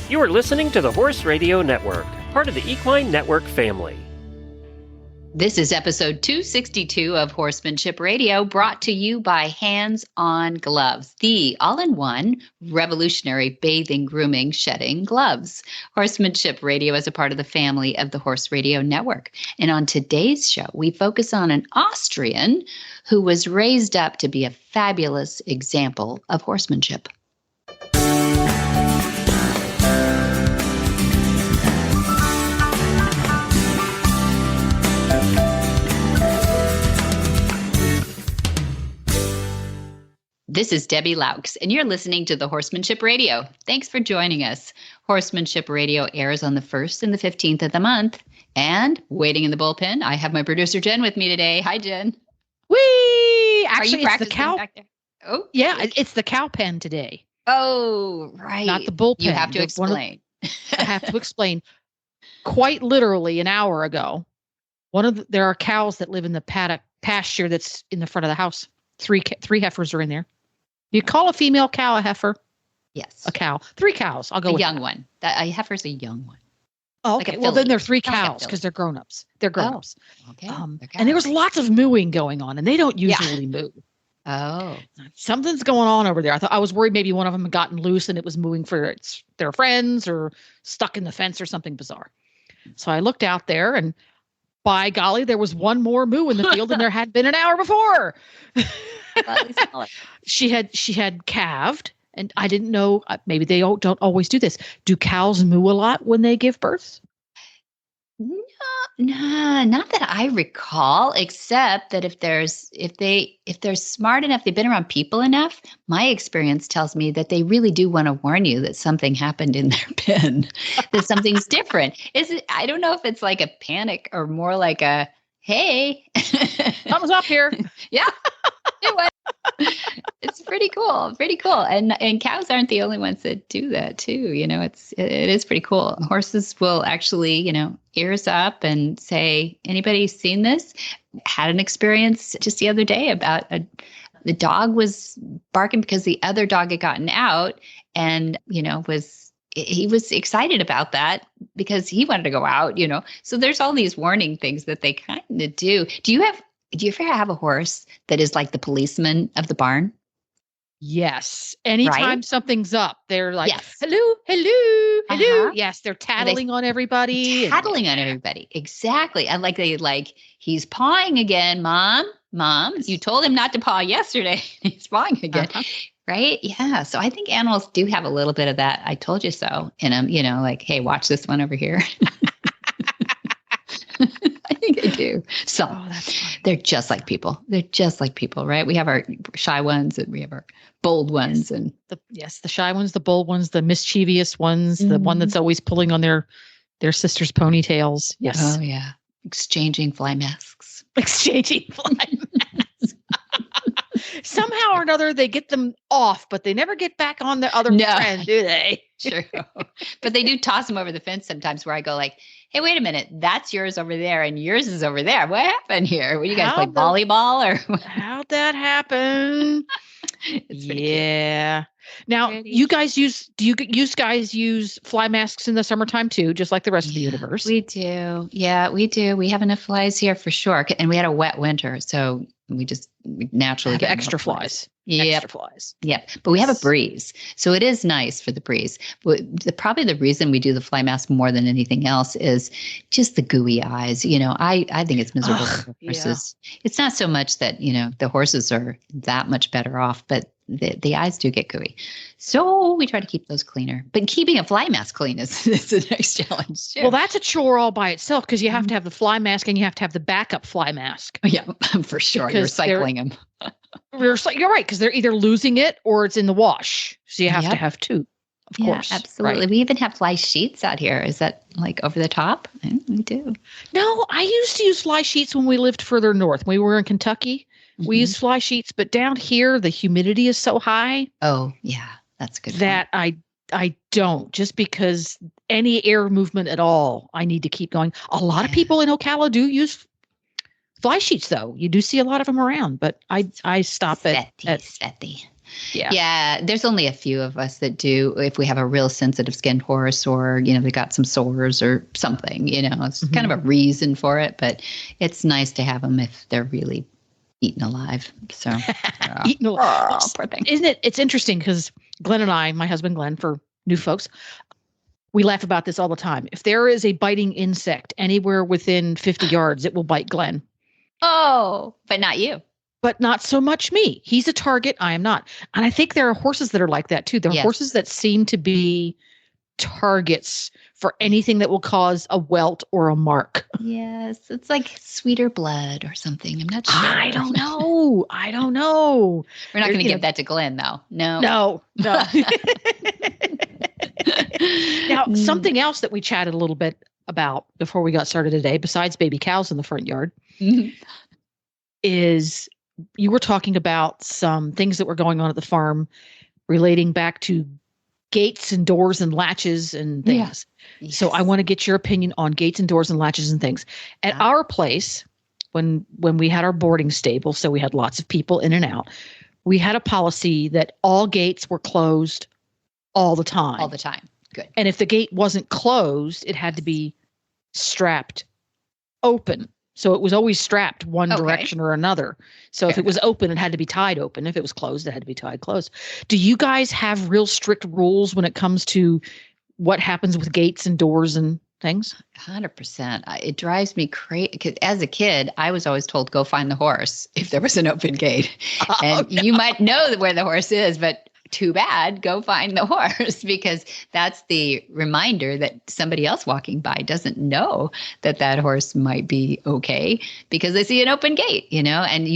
You are listening to the Horse Radio Network, part of the Equine Network family. This is episode 262 of Horsemanship Radio, brought to you by HandsOnGloves, the all-in-one revolutionary bathing, grooming, shedding gloves. Horsemanship Radio is a part of the family of the Horse Radio Network. And on today's show, we focus on an Austrian who was raised up to be a fabulous example of horsemanship. This is Debbie Laux, and you're listening to the Horsemanship Radio. Thanks for joining us. Horsemanship Radio airs on the 1st and the 15th of the month. And waiting in the bullpen, I have my producer, Jen, with me today. Hi, Jen. Whee! Are Actually, you it's the cow. back there? Oh, Yeah, it's the cow pen today. Oh, right. Not the bullpen. You have to explain. I have to explain. Quite literally, an hour ago, there are cows that live in the paddock pasture that's in the front of the house. Three heifers are in there. You call a female cow a heifer? Yes. A cow. 3 cows. I'll go with young one. A heifer's a young one. Oh, like okay. a Well, then filly. they're 3 Not like a cows because filly. they're grown-ups. They're grown-ups. Okay. And there was lots of mooing going on, and they don't usually moo. Oh. Something's going on over there. I was worried maybe one of them had gotten loose and it was mooing for their friends or stuck in the fence or something bizarre. So I looked out there, and by golly, there was one more moo in the field than there had been an hour before. She had calved, and I didn't know. Maybe they don't always do this. Do cows moo a lot when they give birth? No, not that I recall, except that if they're smart enough, they've been around people enough, my experience tells me that they really do want to warn you that something happened in their pen, that something's different. I don't know if it's like a panic or more like a, hey. Something's up here. Yeah. It's pretty cool. Pretty cool. And cows aren't the only ones that do that too. You know, it is pretty cool. Horses will actually, ears up and say, anybody seen this? Had an experience just the other day about the dog was barking because the other dog had gotten out, and, he was excited about that because he wanted to go out, So there's all these warning things that they kind of do. Do you ever have a horse that is like the policeman of the barn? Yes. Anytime something's up, they're like, Yes. hello, hello, hello. Uh-huh. Yes, they're tattling on everybody. Tattling on everybody. Exactly. And he's pawing again, Mom, you told him not to paw yesterday. He's pawing again. Uh-huh. Right? Yeah. So I think animals do have a little bit of that. I told you so in them, like, hey, watch this one over here. I think they do. So they're just like people. They're just like people, right? We have our shy ones and we have our bold ones. And the shy ones, the bold ones, the mischievous ones, the one that's always pulling on their sister's ponytails. Yes. Oh, yeah. Exchanging fly masks. Exchanging fly masks. Somehow or another, they get them off, but they never get back on the other friend, do they? Sure. But they do toss them over the fence sometimes where I go like, hey, wait a minute, that's yours over there and yours is over there. What happened here? What, you guys play volleyball or what? How'd that happen? Yeah. Cute. Now, do you guys use fly masks in the summertime too, just like the rest of the universe? We do. Yeah, we do. We have enough flies here for sure. And we had a wet winter, so we naturally get extra flies. Yep. Extra flies. Yep. But we have a breeze. So it is nice for the breeze. But probably the reason we do the fly mask more than anything else is just the gooey eyes. I think it's miserable for the horses. Yeah. It's not so much that, the horses are that much better off, but the eyes do get gooey. So we try to keep those cleaner. But keeping a fly mask clean is the next challenge too. Well, that's a chore all by itself because you have to have the fly mask and you have to have the backup fly mask. Yeah, for sure. You're recycling them. You're right, because they're either losing it or it's in the wash. So you have to have two, of course. Absolutely. Right? We even have fly sheets out here. Is that like over the top? We do. No, I used to use fly sheets when we lived further north. We were in Kentucky. Mm-hmm. We used fly sheets, but down here the humidity is so high. Oh, yeah. That's good. That I don't, just because any air movement at all, I need to keep going. A lot of people in Ocala do use fly sheets, though. You do see a lot of them around, but I stop Svetty. Yeah. Yeah. There's only a few of us that do, if we have a real sensitive skinned horse or, they got some sores or something, it's kind of a reason for it, but it's nice to have them if they're really eaten alive. So Eaten alive. Oh, poor thing. Isn't it? It's interesting because Glenn and I, my husband Glenn, for new folks, we laugh about this all the time. If there is a biting insect anywhere within 50 yards, it will bite Glenn. Oh, but not you. But not so much me. He's a target. I am not. And I think there are horses that are like that too. There are horses that seem to be targets for anything that will cause a welt or a mark. Yes. It's like sweeter blood or something. I'm not sure. I don't know. We're not going to give that to Glenn, though. No. No. Now, something else that we chatted a little bit about before we got started today, besides baby cows in the front yard, is you were talking about some things that were going on at the farm relating back to gates and doors and latches and things. Yeah. Yes. So I want to get your opinion on gates and doors and latches and things. At our place, when we had our boarding stable, so we had lots of people in and out, we had a policy that all gates were closed all the time. All the time. Good. And if the gate wasn't closed, it had to be strapped open. So it was always strapped one direction or another. So if it was open, it had to be tied open. If it was closed, it had to be tied closed. Do you guys have real strict rules when it comes to what happens with gates and doors and things? 100%. It drives me crazy because as a kid, I was always told, go find the horse if there was an open gate. And you might know where the horse is, but too bad, go find the horse, because that's the reminder that somebody else walking by doesn't know that horse might be okay because they see an open gate, and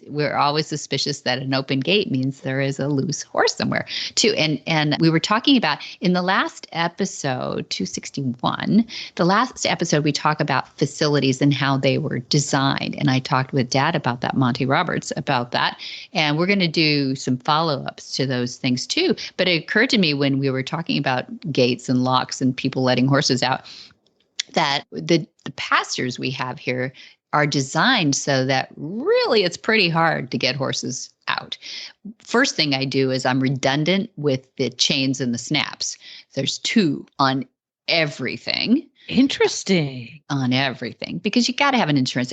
we're always suspicious that an open gate means there is a loose horse somewhere too. And we were talking about in the last episode, 261, we talk about facilities and how they were designed. And I talked with Dad about that, Monty Roberts, about that. And we're going to do some follow-ups to those things too. But it occurred to me when we were talking about gates and locks and people letting horses out, that the pastures we have here are designed so that really it's pretty hard to get horses out. First thing I do is I'm redundant with the chains and the snaps. There's 2 on everything. Interesting. On everything, because you got to have an insurance.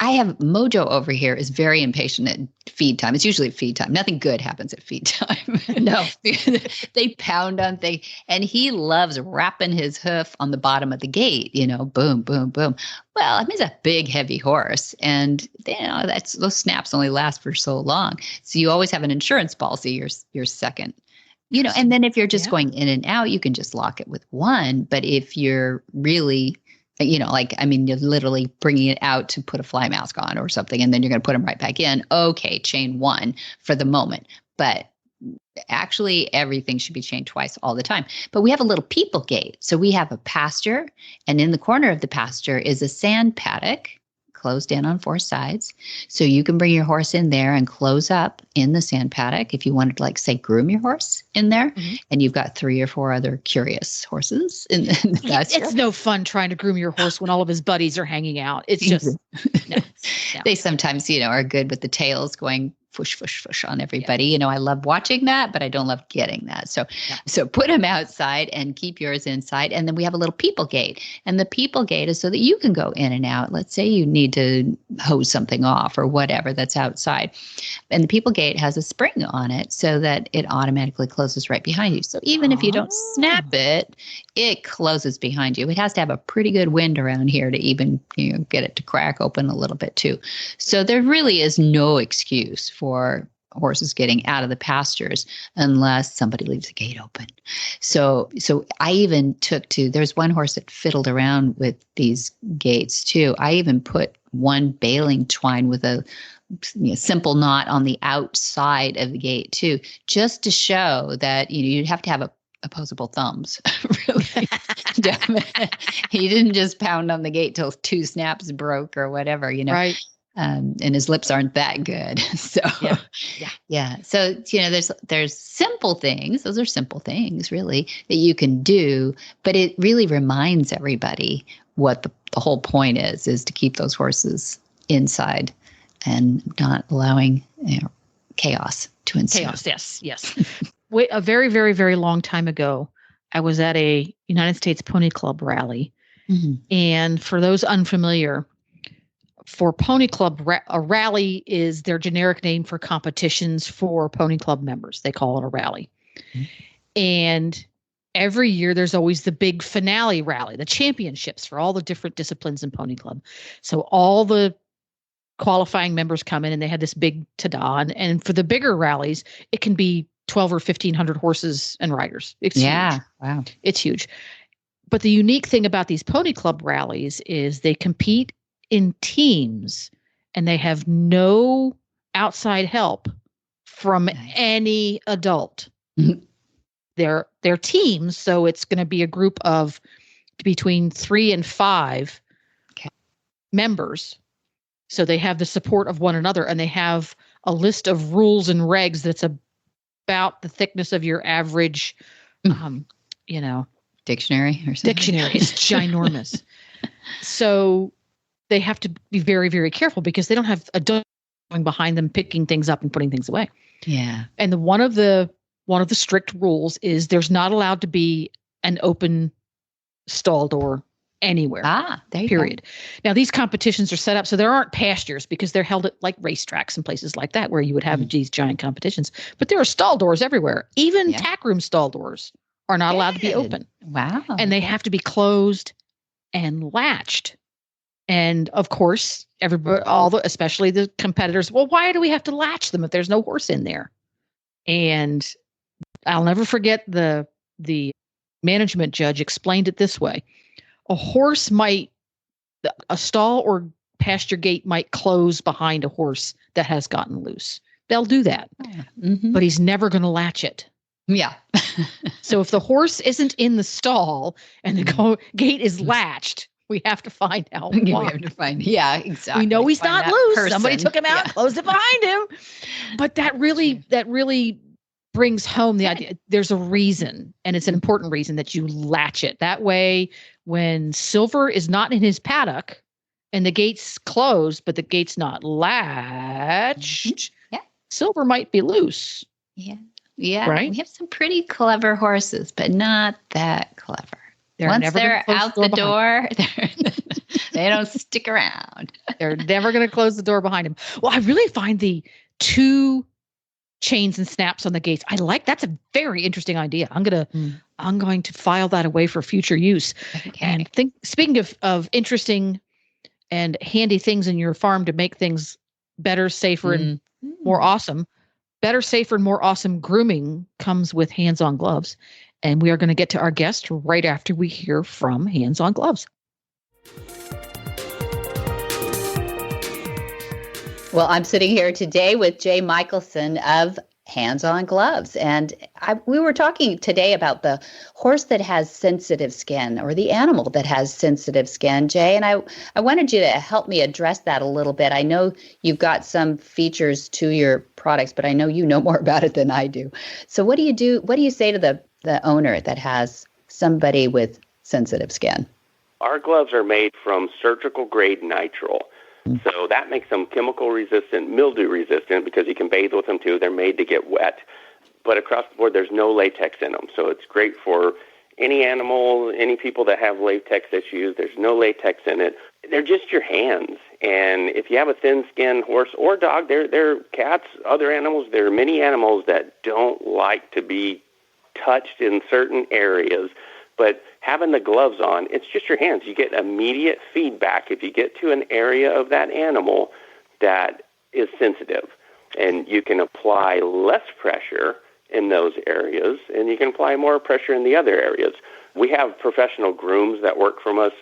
I have Mojo over here is very impatient at feed time. It's usually at feed time. Nothing good happens at feed time. No, they pound on things, and he loves wrapping his hoof on the bottom of the gate. Boom, boom, boom. Well, he's a big, heavy horse, and those snaps only last for so long. So you always have an insurance policy. Your second. And then if you're just going in and out, you can just lock it with one. But if you're really, you're literally bringing it out to put a fly mask on or something, and then you're going to put them right back in. Okay, chain 1 for the moment. But actually, everything should be chained twice all the time. But we have a little people gate. So we have a pasture, and in the corner of the pasture is a sand paddock, closed in on 4 sides. So you can bring your horse in there and close up in the sand paddock if you wanted to, say, groom your horse in there. Mm-hmm. And you've got 3 or 4 other curious horses in the pasture. It's no fun trying to groom your horse when all of his buddies are hanging out. It's just, no. They sometimes, are good with the tails going fush, fush, fush on everybody. Yeah. I love watching that, but I don't love getting that. So put them outside and keep yours inside. And then we have a little people gate. And the people gate is so that you can go in and out. Let's say you need to hose something off or whatever that's outside. And the people gate has a spring on it so that it automatically closes right behind you. So even if you don't snap it, it closes behind you. It has to have a pretty good wind around here to even get it to crack open a little bit too. So there really is no excuse for horses getting out of the pastures unless somebody leaves the gate open. So I even there's one horse that fiddled around with these gates too. I even put one baling twine with a simple knot on the outside of the gate too, just to show that you'd have to have opposable thumbs. Really. He didn't just pound on the gate till 2 snaps broke or whatever, Right. And his lips aren't that good. So, yeah. So, there's simple things. Those are simple things, really, that you can do. But it really reminds everybody what the whole point is to keep those horses inside and not allowing chaos to ensue. Chaos, yes. A very, very, very long time ago, I was at a United States Pony Club rally. Mm-hmm. And for those unfamiliar, for Pony Club, a rally is their generic name for competitions for Pony Club members. They call it a rally. Mm-hmm. And every year there's always the big finale rally, the championships for all the different disciplines in Pony Club. So all the qualifying members come in and they had this big ta-da. And for the bigger rallies, it can be 12 or 1,500 horses and riders. It's huge. Wow. It's huge. But the unique thing about these Pony Club rallies is they compete in teams and they have no outside help from any adult. Mm-hmm. They're teams, so it's going to be a group of between 3 and 5 members. So they have the support of one another, and they have a list of rules and regs that's about the thickness of your average, dictionary or something. Dictionary. It's ginormous. So they have to be very, very careful because they don't have adults going behind them, picking things up and putting things away. Yeah. And one of the strict rules is there's not allowed to be an open stall door anywhere. There you period. Go. Now, these competitions are set up so there aren't pastures because they're held at like racetracks and places like that where you would have these giant competitions. But there are stall doors everywhere. Even tack room stall doors are not allowed to be open. Wow. And they have to be closed and latched. And of course, everybody, especially the competitors, well, why do we have to latch them if there's no horse in there? And I'll never forget the management judge explained it this way. A stall or pasture gate might close behind a horse that has gotten loose. They'll do that, but he's never going to latch it. Yeah. So if the horse isn't in the stall and the gate is latched, we have to find out why. We have to find, exactly. We know he's not loose. Somebody took him out, closed it behind him. But that really brings home the idea. There's a reason, and it's an important reason that you latch it. That way, when Silver is not in his paddock and the gate's closed, but the gate's not latched, Silver might be loose. Yeah. Yeah. Right? We have some pretty clever horses, but not that clever. Once they're out the door, they don't stick around. They're never going to close the door behind him. Well, I really find the 2 chains and snaps on the gates. That's a very interesting idea. I'm going to file that away for future use. Okay. And speaking of interesting and handy things in your farm to make things better, safer, and more awesome. Better, safer, and more awesome grooming comes with Hands On Gloves. And we are going to get to our guest right after we hear from Hands On Gloves. Well, I'm sitting here today with Jay Michelson of Hands On Gloves. And we were talking today about the horse that has sensitive skin, or the animal that has sensitive skin, Jay. And I wanted you to help me address that a little bit. I know you've got some features to your products, but I know you know more about it than I do. So what do you do? What do you say to the owner that has somebody with sensitive skin? Our gloves are made from surgical grade nitrile. So that makes them chemical resistant, mildew resistant, because you can bathe with them too. They're made to get wet. But across the board, there's no latex in them. So it's great for any animal, any people that have latex issues. There's no latex in it. They're just your hands. And if you have a thin-skinned horse or dog, they're cats, other animals, there are many animals that don't like to be touched in certain areas. But having the gloves on, it's just your hands. You get immediate feedback if you get to an area of that animal that is sensitive. And you can apply less pressure in those areas, and you can apply more pressure in the other areas. We have professional grooms that work from us.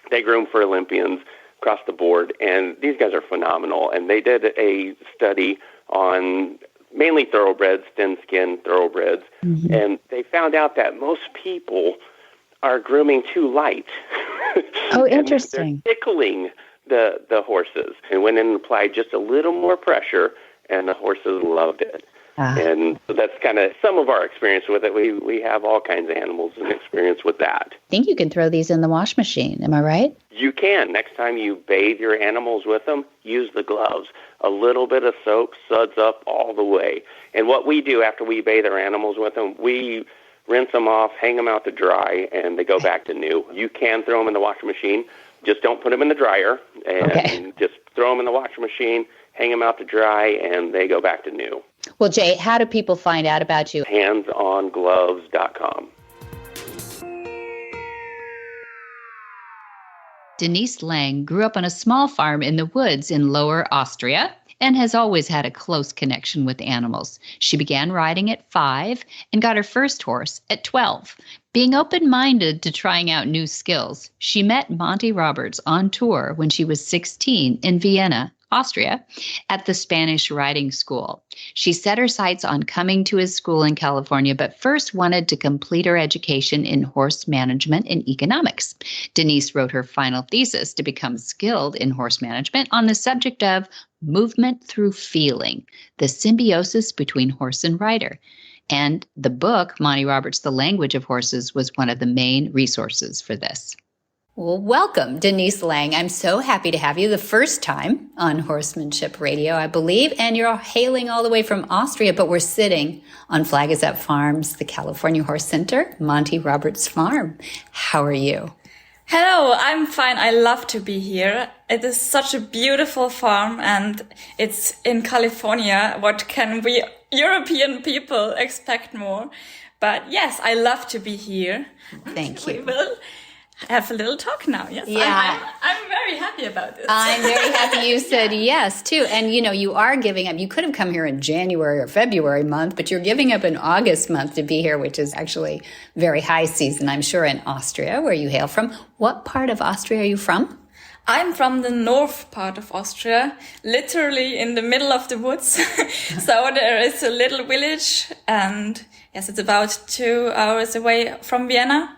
They groom for Olympians across the board, and these guys are phenomenal. And they did a study on mainly thoroughbreds, thin-skinned thoroughbreds, and they found out that most people are grooming too light. Oh, interesting. They're tickling the horses, and went in and applied just a little more pressure, and the horses loved it. And so that's kind of some of our experience with it. We have all kinds of animals and experience with that. I think you can throw these in the wash machine. Am I right? You can. Next time you bathe your animals with them, use the gloves. A little bit of soap suds up all the way. And what we do after we bathe our animals with them, we rinse them off, hang them out to dry, and they go back to new. You can throw them in the washing machine. Just don't put them in the dryer. And just throw them in the washing machine, hang them out to dry, and they go back to new. Well, Jay, how do people find out about you? HandsOnGloves.com. Denise Lang grew up on a small farm in the woods in Lower Austria and has always had a close connection with animals. She began riding at 5 and got her first horse at 12. Being open-minded to trying out new skills, she met Monty Roberts on tour when she was 16 in Vienna, Austria, at the Spanish riding school. She set her sights on coming to his school in California, but first wanted to complete her education in horse management and economics. Denise wrote her final thesis to become skilled in horse management on the subject of movement through feeling, the symbiosis between horse and rider. And the book, Monty Roberts, The Language of Horses, was one of the main resources for this. Well, welcome, Denise Lang. I'm so happy to have you the first time on Horsemanship Radio, I believe. And you're hailing all the way from Austria, but we're sitting on Flag is Up Farms, the California Horse Center, Monty Roberts Farm. How are you? Hello, I'm fine. I love to be here. It is such a beautiful farm and it's in California. What can we European people expect more? But yes, I love to be here. Thank you. We will have a little talk now. Yes, yeah. I'm very happy about this. I'm very happy you said yes, too. And, you know, you are giving up. You could have come here in January or February month, but you're giving up in August month to be here, which is actually very high season, I'm sure, in Austria, where you hail from. What part of Austria are you from? I'm from the north part of Austria, literally in the middle of the woods. So there is a little village and yes, it's about 2 hours away from Vienna.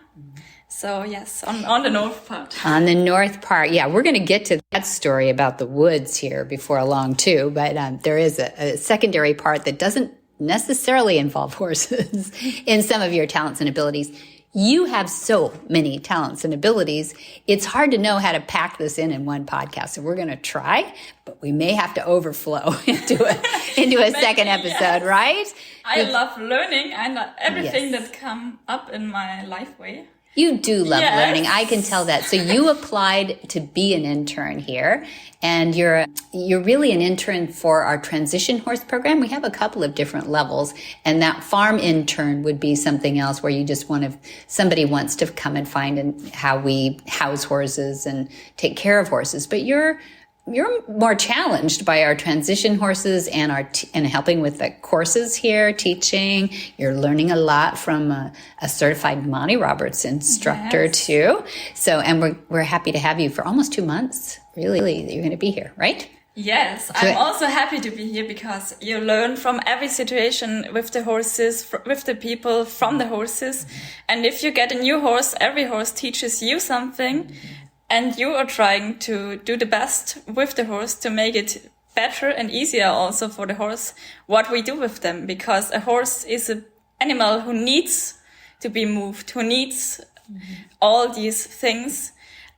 So yes, on the north part. On the north part. Yeah, we're going to get to that story about the woods here before long too. But there is a secondary part that doesn't necessarily involve horses in some of your talents and abilities. You have so many talents and abilities. It's hard to know how to pack this in one podcast. So we're going to try, but we may have to overflow into a second episode, right? I love learning and everything that come up in my life way. You do love learning. I can tell that. So you applied to be an intern here, and you're really an intern for our transition horse program. We have a couple of different levels, and that farm intern would be something else where you just somebody wants to come and find how we house horses and take care of horses. But you're more challenged by our transition horses and and helping with the courses here, teaching. You're learning a lot from a certified Monty Roberts instructor too. So, and we're happy to have you for almost 2 months. Really, you're going to be here, right? Yes, I'm also happy to be here because you learn from every situation with the horses, with the people, from the horses. And if you get a new horse, every horse teaches you something. And you are trying to do the best with the horse to make it better and easier also for the horse what we do with them. Because a horse is an animal who needs to be moved, who needs all these things.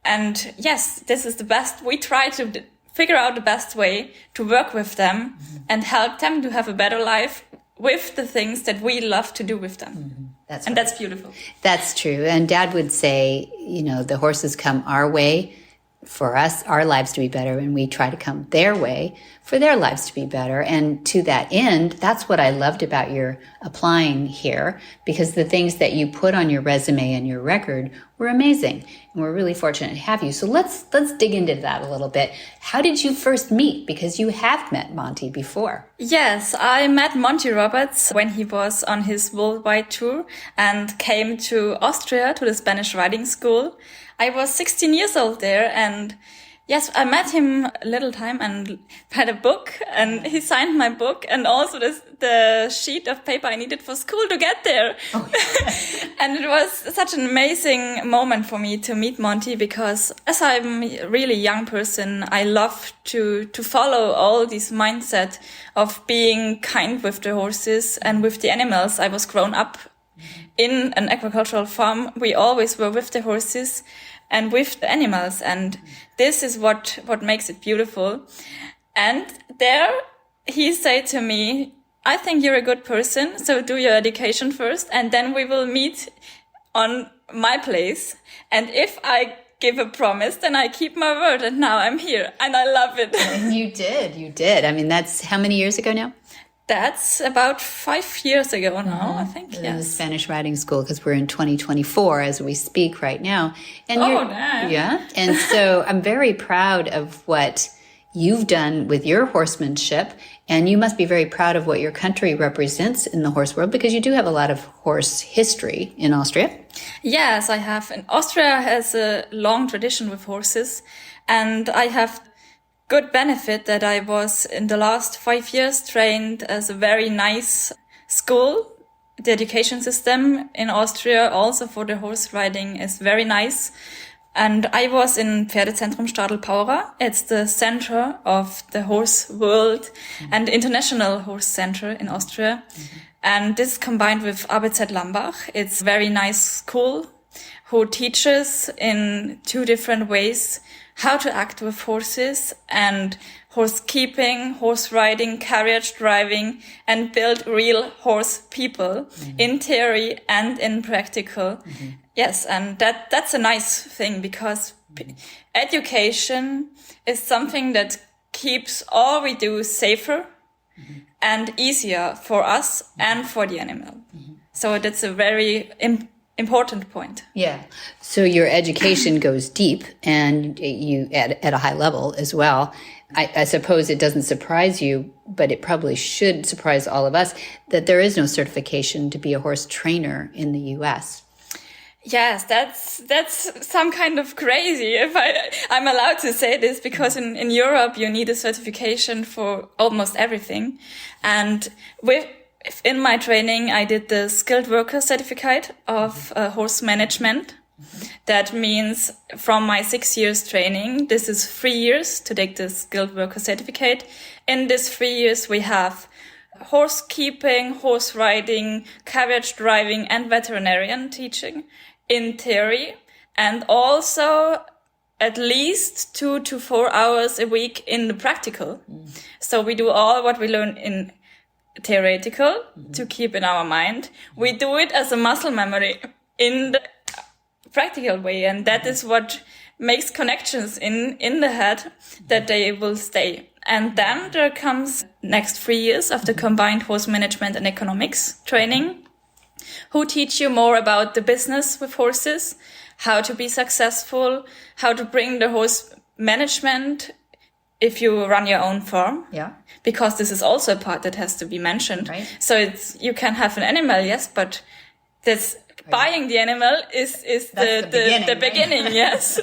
And yes, this is the best. We try to figure out the best way to work with them and help them to have a better life with the things that we love to do with them. That's beautiful. That's true. And Dad would say, you know, the horses come our way for us, our lives to be better, and we try to come their way for their lives to be better. And to that end, that's what I loved about your applying here, because the things that you put on your resume and your record were amazing. And we're really fortunate to have you. So let's dig into that a little bit. How did you first meet? Because you have met Monty before. Yes, I met Monty Roberts when he was on his worldwide tour and came to Austria to the Spanish riding school. I was 16 years old there, and yes, I met him a little time and had a book, and he signed my book and also the sheet of paper I needed for school to get there. Oh, yeah. And it was such an amazing moment for me to meet Monty, because as I'm a really young person, I love to follow all this mindset of being kind with the horses and with the animals. I was grown up In an agricultural farm, we always were with the horses and with the animals. And this is what makes it beautiful. And there he said to me, I think you're a good person, so do your education first, and then we will meet on my place. And if I give a promise, then I keep my word, and now I'm here, and I love it. And you did. I mean, that's how many years ago now? That's about 5 years ago now, I think, In yes. the Spanish riding school, because we're in 2024 as we speak right now. And damn. Yeah. And so I'm very proud of what you've done with your horsemanship, and you must be very proud of what your country represents in the horse world, because you do have a lot of horse history in Austria. Yes, I have. And Austria has a long tradition with horses, and I have good benefit that I was in the last 5 years trained as a very nice school. The education system in Austria also for the horse riding is very nice. And I was in Pferdezentrum Stadl-Paura. It's the center of the horse world and the international horse center in Austria. And this combined with ABZ Lambach. It's a very nice school who teaches in 2 different ways how to act with horses and horse keeping, horse riding, carriage driving, and build real horse people in theory and in practical. Yes, and that's a nice thing, because education is something that keeps all we do safer and easier for us and for the animal. So that's a very important point. Yeah. So your education goes deep, and you at a high level as well. I suppose it doesn't surprise you, but it probably should surprise all of us, that there is no certification to be a horse trainer in the U.S. Yes, that's some kind of crazy, if I'm allowed to say this, because in Europe you need a certification for almost everything. And in my training, I did the skilled worker certificate of horse management. That means from my 6 years training, this is 3 years to take the skilled worker certificate. In this 3 years, we have horse keeping, horse riding, carriage driving, and veterinarian teaching in theory, and also at least 2 to 4 hours a week in the practical. So we do all what we learn in theoretical to keep in our mind. We do it as a muscle memory in the practical way, and that is what makes connections in the head that they will stay. And then there comes next 3 years of the combined horse management and economics training, who teach you more about the business with horses, how to be successful, how to bring the horse management if you run your own farm. Yeah. Because this is also a part that has to be mentioned. Right. So you can have an animal, yes, but this buying the animal is the beginning, yes.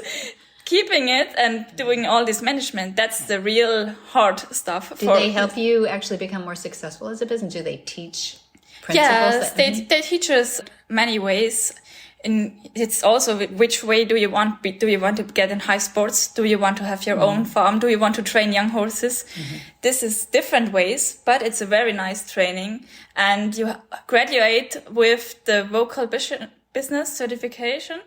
Keeping it and doing all this management, that's the real hard stuff. Do they help you actually become more successful as a business? Do they teach principles? Yes, they teach us many ways. It's also which way do you want to get in high sports? Do you want to have your own farm? Do you want to train young horses? This is different ways, but it's a very nice training. And you graduate with the vocal business certification.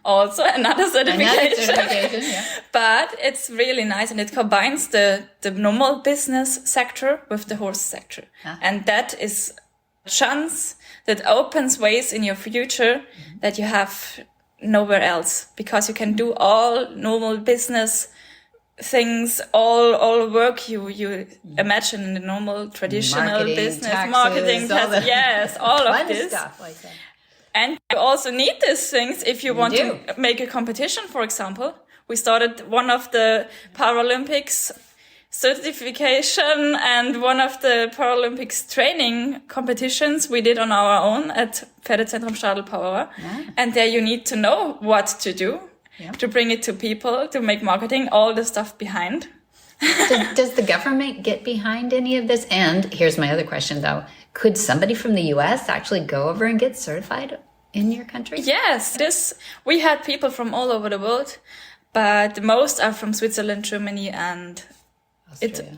Also another certification. Yeah. But it's really nice, and it combines the normal business sector with the horse sector. And that is a chance that opens ways in your future that you have nowhere else, because you can do all normal business things, all work you imagine in the normal traditional Marketing, business, taxes, marketing, all yes, all of fun this. stuff like that. And you also need these things if you want do. to make a competition, for example. We started one of the Paralympics certification and one of the Paralympics training competitions we did on our own at Pferdezentrum Stadl-Paura. And there you need to know what to do to bring it to people, to make marketing, all the stuff behind. Does the government get behind any of this? And here's my other question, though. Could somebody from the U.S. actually go over and get certified in your country? Yes, we had people from all over the world, but most are from Switzerland, Germany, and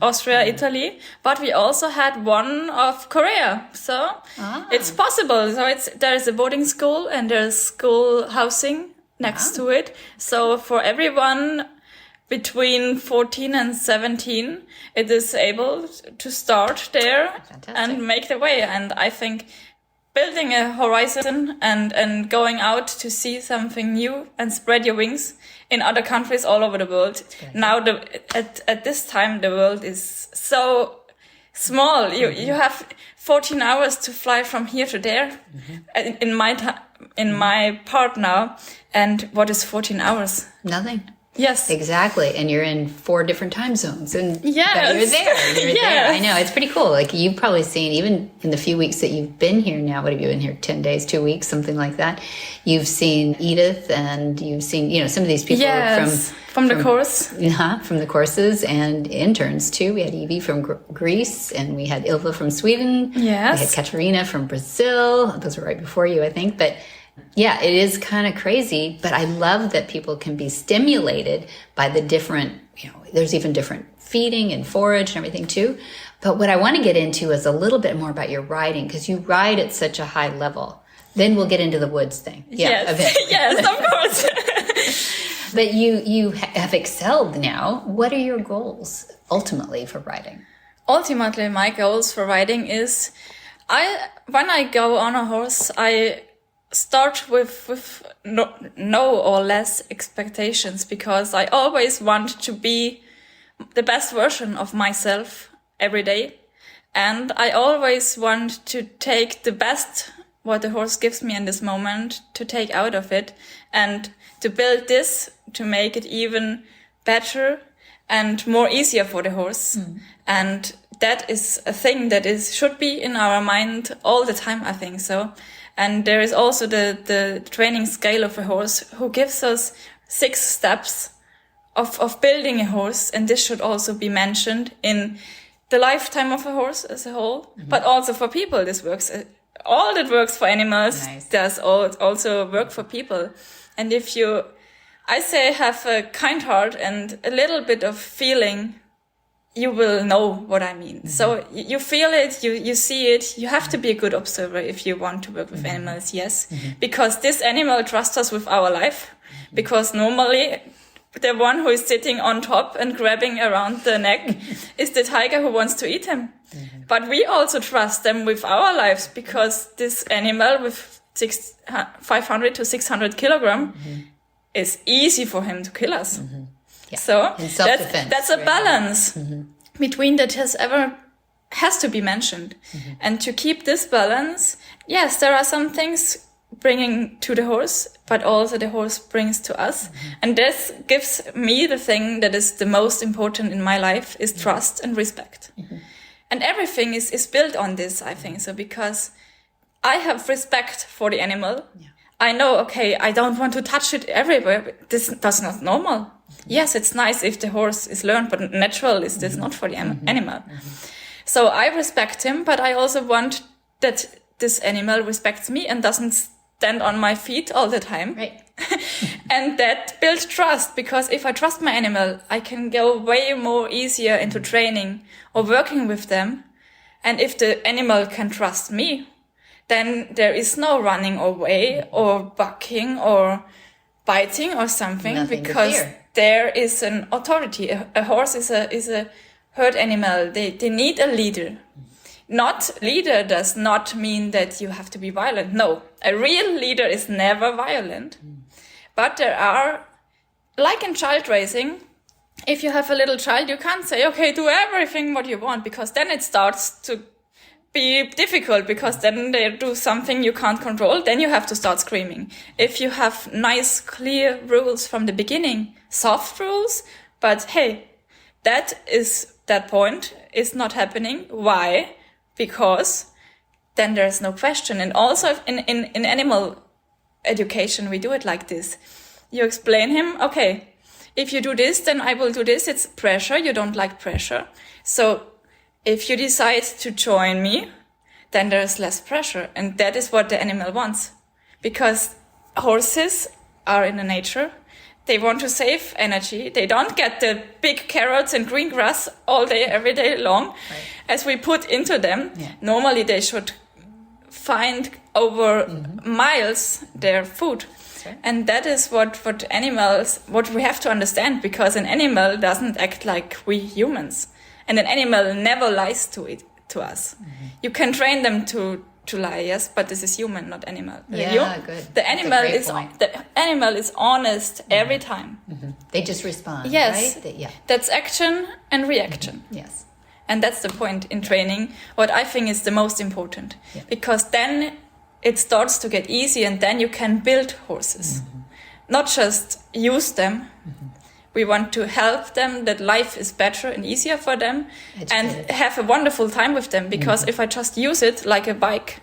Austria, Italy, but we also had one of Korea. So it's possible. So there's a boarding school and there's school housing next to it. So for everyone between 14 and 17, it is able to start there. Fantastic. And make the way. And I think building a horizon and going out to see something new and spread your wings in other countries all over the world. Now, at this time, the world is so small. You have 14 hours to fly from here to there. In my part now. And what is 14 hours? Nothing. Yes. Exactly. And you're in 4 different time zones. And yes. But you're there. You're yes. there. I know. It's pretty cool. Like, you've probably seen, even in the few weeks that you've been here now, what have you been here? 10 days, 2 weeks, something like that. You've seen Edith, and you've seen, some of these people from the course. From the courses, and interns too. We had Evie from Greece, and we had Ilva from Sweden. Yes. We had Katerina from Brazil. Those were right before you, I think. But yeah, it is kind of crazy, but I love that people can be stimulated by the different, there's even different feeding and forage and everything too. But what I want to get into is a little bit more about your riding, because you ride at such a high level. Then we'll get into the woods thing. Yeah, yes, yes, of course. But you have excelled now. What are your goals ultimately for riding? Ultimately, my goals for riding is, when I go on a horse, I start with no or less expectations, because I always want to be the best version of myself every day. And I always want to take the best what the horse gives me in this moment, to take out of it and to build this, to make it even better and more easier for the horse. And that is a thing that should be in our mind all the time, I think so. And there is also the training scale of a horse, who gives us 6 steps of building a horse. And this should also be mentioned in the lifetime of a horse as a whole, but also for people. This works, all that works for animals does also work for people. And if you, I say, have a kind heart and a little bit of feeling, you will know what I mean. So you feel it, you see it. You have to be a good observer if you want to work with animals, yes. Because this animal trusts us with our life. Because normally the one who is sitting on top and grabbing around the neck is the tiger who wants to eat him. But we also trust them with our lives, because this animal with 500 to 600 kilogram is easy for him to kill us. Yeah. So that's a balance between that has to be mentioned. And to keep this balance, yes, there are some things bringing to the horse, but also the horse brings to us. And this gives me the thing that is the most important in my life, is trust and respect. And everything is built on this, I think so, because I have respect for the animal. I know, okay, I don't want to touch it everywhere, but that's not normal. Yes, it's nice if the horse is learned, but natural is this not for the animal. So I respect him, but I also want that this animal respects me and doesn't stand on my feet all the time. Right. And that builds trust, because if I trust my animal, I can go way more easier into training or working with them. And if the animal can trust me, then there is no running away or bucking or biting or something. Nothing because to fear. There is an authority. A horse is a herd animal. They need a leader. Not leader does not mean that you have to be violent. No, a real leader is never violent. But there are, like in child raising, if you have a little child, you can't say, okay, do everything what you want, because then it starts to be difficult, because then they do something you can't control. Then you have to start screaming. If you have nice, clear rules from the beginning, soft rules, but hey, that point is not happening. Why? Because then there's no question. And also in animal education, we do it like this. You explain him, okay, if you do this, then I will do this. It's pressure. You don't like pressure. So if you decide to join me, then there's less pressure. And that is what the animal wants. Because horses are in the nature. they want to save energy. They don't get the big carrots and green grass all day, every day long, as we put into them. Yeah. Normally, they should find over miles their food. Right. And that is what we have to understand, because an animal doesn't act like we humans. And an animal never lies to us. Mm-hmm. You can train them to lie, yes, but this is human, not animal. Yeah, good. The animal is honest every time. Mm-hmm. They just respond. Yes, right? That's action and reaction. Mm-hmm. Yes, and that's the point in training. What I think is the most important, because then it starts to get easy, and then you can build horses, not just use them. Mm-hmm. We want to help them that life is better and easier for them, and have a wonderful time with them. Because if I just use it like a bike,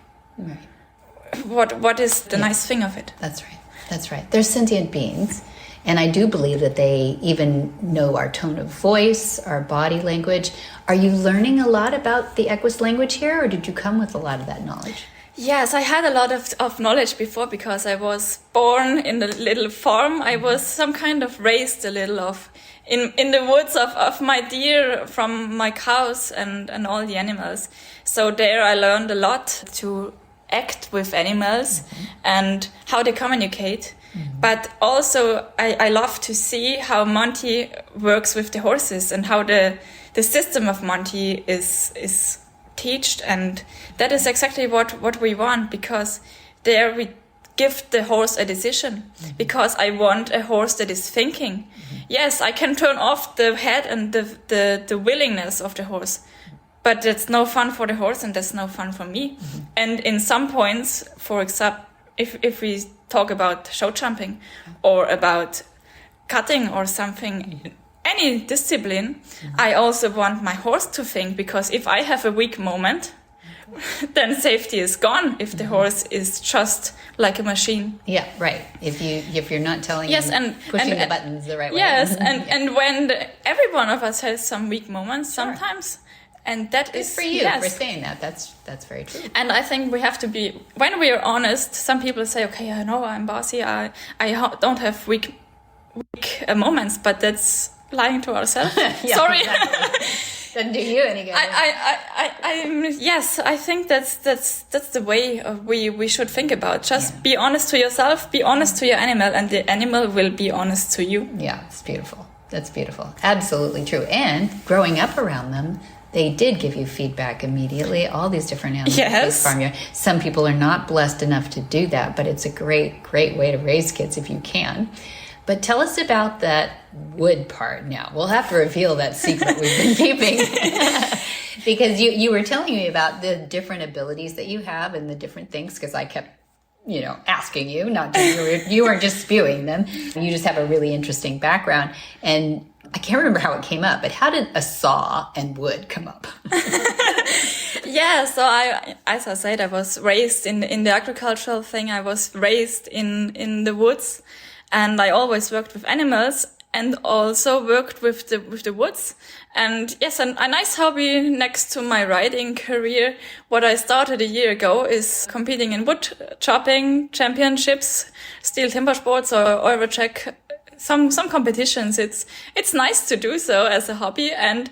what is the nice thing of it? That's right. That's right. They're sentient beings, and I do believe that they even know our tone of voice, our body language. Are you learning a lot about the Equus language here, or did you come with a lot of that knowledge? Yes, I had a lot of knowledge before, because I was born in a little farm. I was some kind of raised a little in the woods of my deer, from my cows and all the animals. So there I learned a lot to act with animals and how they communicate. But also I love to see how Monty works with the horses, and how the system of Monty is taught, and that is exactly what we want, because there we give the horse a decision, because I want a horse that is thinking. Yes, I can turn off the head and the willingness of the horse, but it's no fun for the horse, and that's no fun for me. And in some points, for example, if we talk about show jumping or about cutting or something, any discipline, I also want my horse to think, because if I have a weak moment, then safety is gone if the horse is just like a machine. Yeah, right. If you're not telling him, pushing the buttons the right way. Yes, and when every one of us has some weak moments sometimes, and that is for you for saying that. That's very true. And I think we have to be, when we are honest. Some people say, okay, I know I'm bossy. I don't have weak moments, but that's lying to ourselves. Sorry. Exactly. Doesn't do you any good. Yes, I think that's the way we should think about. Just be honest to yourself, be honest to your animal, and the animal will be honest to you. Yeah, it's beautiful. That's beautiful. Absolutely true. And growing up around them, they did give you feedback immediately. All these different animals. Yes. Some people are not blessed enough to do that, but it's a great way to raise kids if you can. But tell us about that wood part now. We'll have to reveal that secret we've been keeping. Because you were telling me about the different abilities that you have and the different things, because I kept, asking you, you weren't just spewing them. You just have a really interesting background. And I can't remember how it came up, but how did a saw and wood come up? Yeah, so as I said, I was raised in the agricultural thing. I was raised in the woods. And I always worked with animals, and also worked with the woods. And yes, a nice hobby next to my riding career, what I started a year ago, is competing in wood chopping championships, steel timber sports, or Eurotrack, some competitions. It's nice to do so as a hobby, and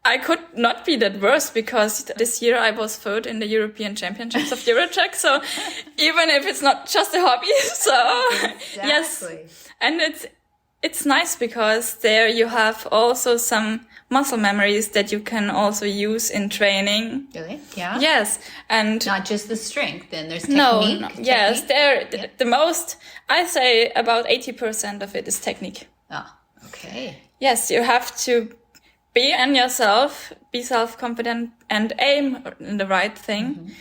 I could not be that worse, because this year I was third in the European Championships of Eurotrack. So even if it's not just a hobby, so exactly. Yes. And it's nice, because there you have also some muscle memories that you can also use in training. Really? Yeah. Yes. And not just the strength, then there's technique. No. Yes. The most, I say about 80% of it is technique. Oh, okay. Yes. You have to be in yourself, be self-confident, and aim in the right thing.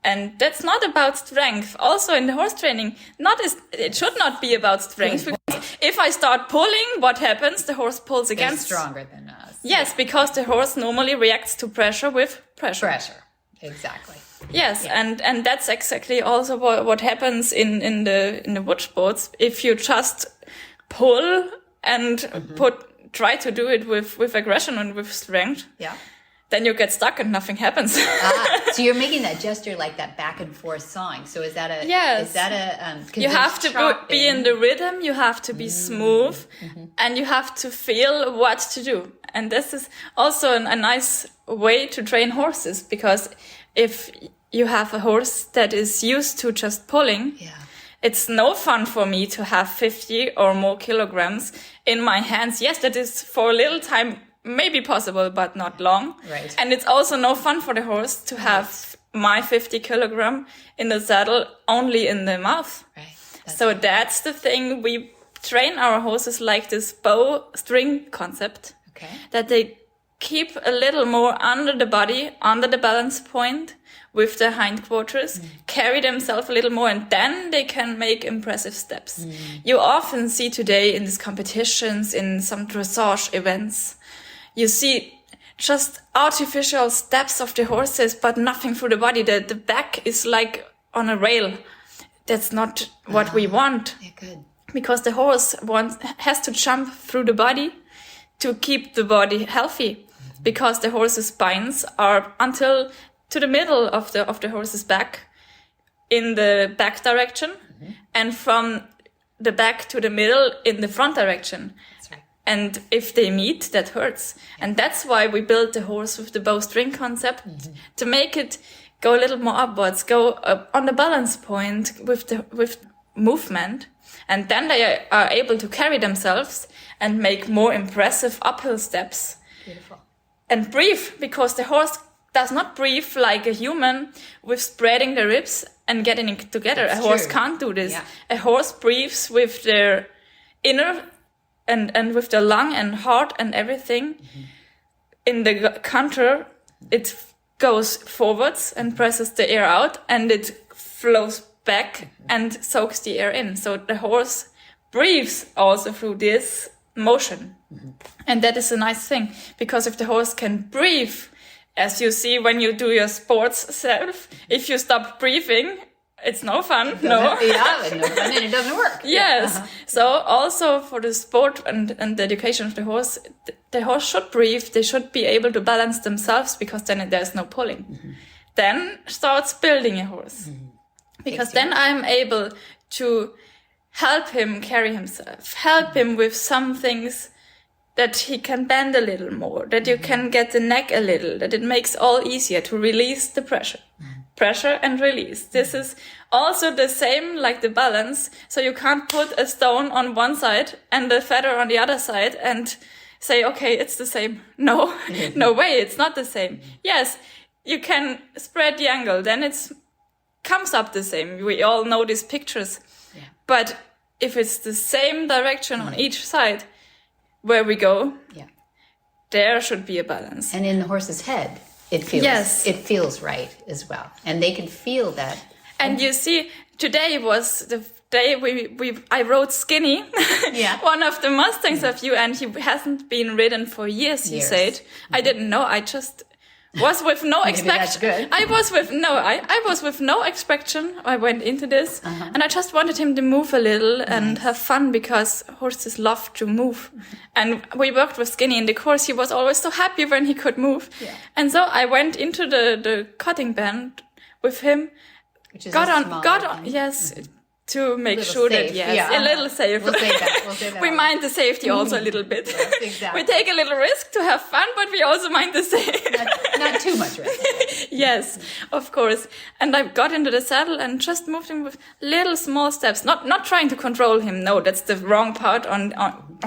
And that's not about strength. Also in the horse training, it should not be about strength. Because if I start pulling, what happens? The horse pulls against. They're stronger than us. Yes, because the horse normally reacts to pressure with pressure. Pressure, exactly. Yes, and that's exactly also what happens in the wood sports. If you just pull and try to do it with aggression and with strength, then you get stuck and nothing happens. So you're making that gesture like that back and forth sawing. So is that a? Yes. Is that a? You have to be in the rhythm. You have to be smooth, and you have to feel what to do. And this is also a nice way to train horses, because if you have a horse that is used to just pulling, it's no fun for me to have 50 or more kilograms in my hands. Yes, that is for a little time maybe possible, but not long. Right. And it's also no fun for the horse to have my 50 kilogram in the saddle only in the mouth. Right. So that's the thing. We train our horses like this bow string concept. Okay. That they keep a little more under the body, under the balance point with the hindquarters, carry themselves a little more, and then they can make impressive steps. You often see today in these competitions, in some dressage events, you see just artificial steps of the horses, but nothing through the body. The back is like on a rail. That's not what we want. Yeah, good. Because the horse has to jump through the body to keep the body healthy. Because the horse's spines are until to the middle of the horse's back, in the back direction, and from the back to the middle in the front direction. That's right. And if they meet, that hurts. And that's why we built the horse with the bowstring concept, to make it go a little more upwards, go up on the balance point with movement. And then they are able to carry themselves and make more impressive uphill steps. Beautiful. And breathe, because the horse does not breathe like a human with spreading the ribs and getting it together. That's a horse true. can't do this. Yeah. A horse breathes with their inner and with the lung and heart and everything. In the canter, it goes forwards and presses the air out, and it flows back and soaks the air in. So the horse breathes also through this motion. And that is a nice thing, because if the horse can breathe, as you see when you do your sports self, if you stop breathing, it's no fun. No. Yeah, no fun, and it doesn't work. Yes. So also for the sport and the education of the horse should breathe. They should be able to balance themselves, because then there's no pulling. Then starts building a horse. Because then I'm able to help him carry himself, help him with some things that he can bend a little more, that you can get the neck a little, that it makes all easier to release the pressure. Pressure and release. This is also the same like the balance. So you can't put a stone on one side and the feather on the other side and say, okay, it's the same. No, no way, it's not the same. Yes, you can spread the angle, then it comes up the same. We all know these pictures. Yeah. But if it's the same direction on each side, where we go, there should be a balance. And in the horse's head, it feels right as well. And they can feel that. And you see, today was the day I rode Skinny, one of the Mustangs of you, and he hasn't been ridden for years. You said. I didn't know. I just was with no expectation. I was with no expectation. I went into this, and I just wanted him to move a little and have fun, because horses love to move. And we worked with Skinny in the course. He was always so happy when he could move. Yeah. And so I went into the cutting band with him. Which is got on, yes. To make sure safe. that, a little safe. We'll say that. We mind the safety also a little bit. Yes, exactly. We take a little risk to have fun, but we also mind the safety. Not too much risk. Yes, of course. And I got into the saddle and just moved him with little small steps, not trying to control him. No, that's the wrong part on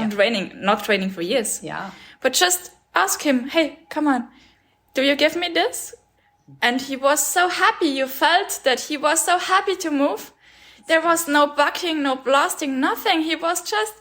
training, not training for years. Yeah. But just ask him, hey, come on, do you give me this? And he was so happy. You felt that he was so happy to move. There was no bucking, no blasting, nothing. He was just,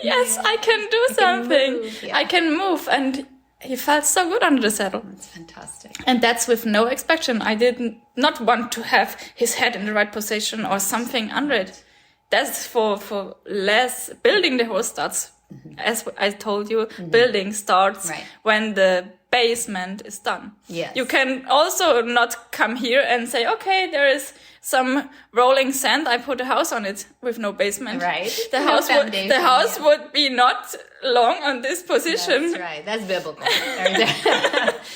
yes, I can do something. I can move. And he felt so good under the saddle. That's fantastic. And that's with no expectation. I did not want to have his head in the right position or something under it. That's for less. Building the horse starts, as I told you, building starts when the basement is done. Yes. You can also not come here and say, okay, there is some rolling sand, I put a house on it with no basement. Right. The house would be not long on this position. That's right. That's biblical.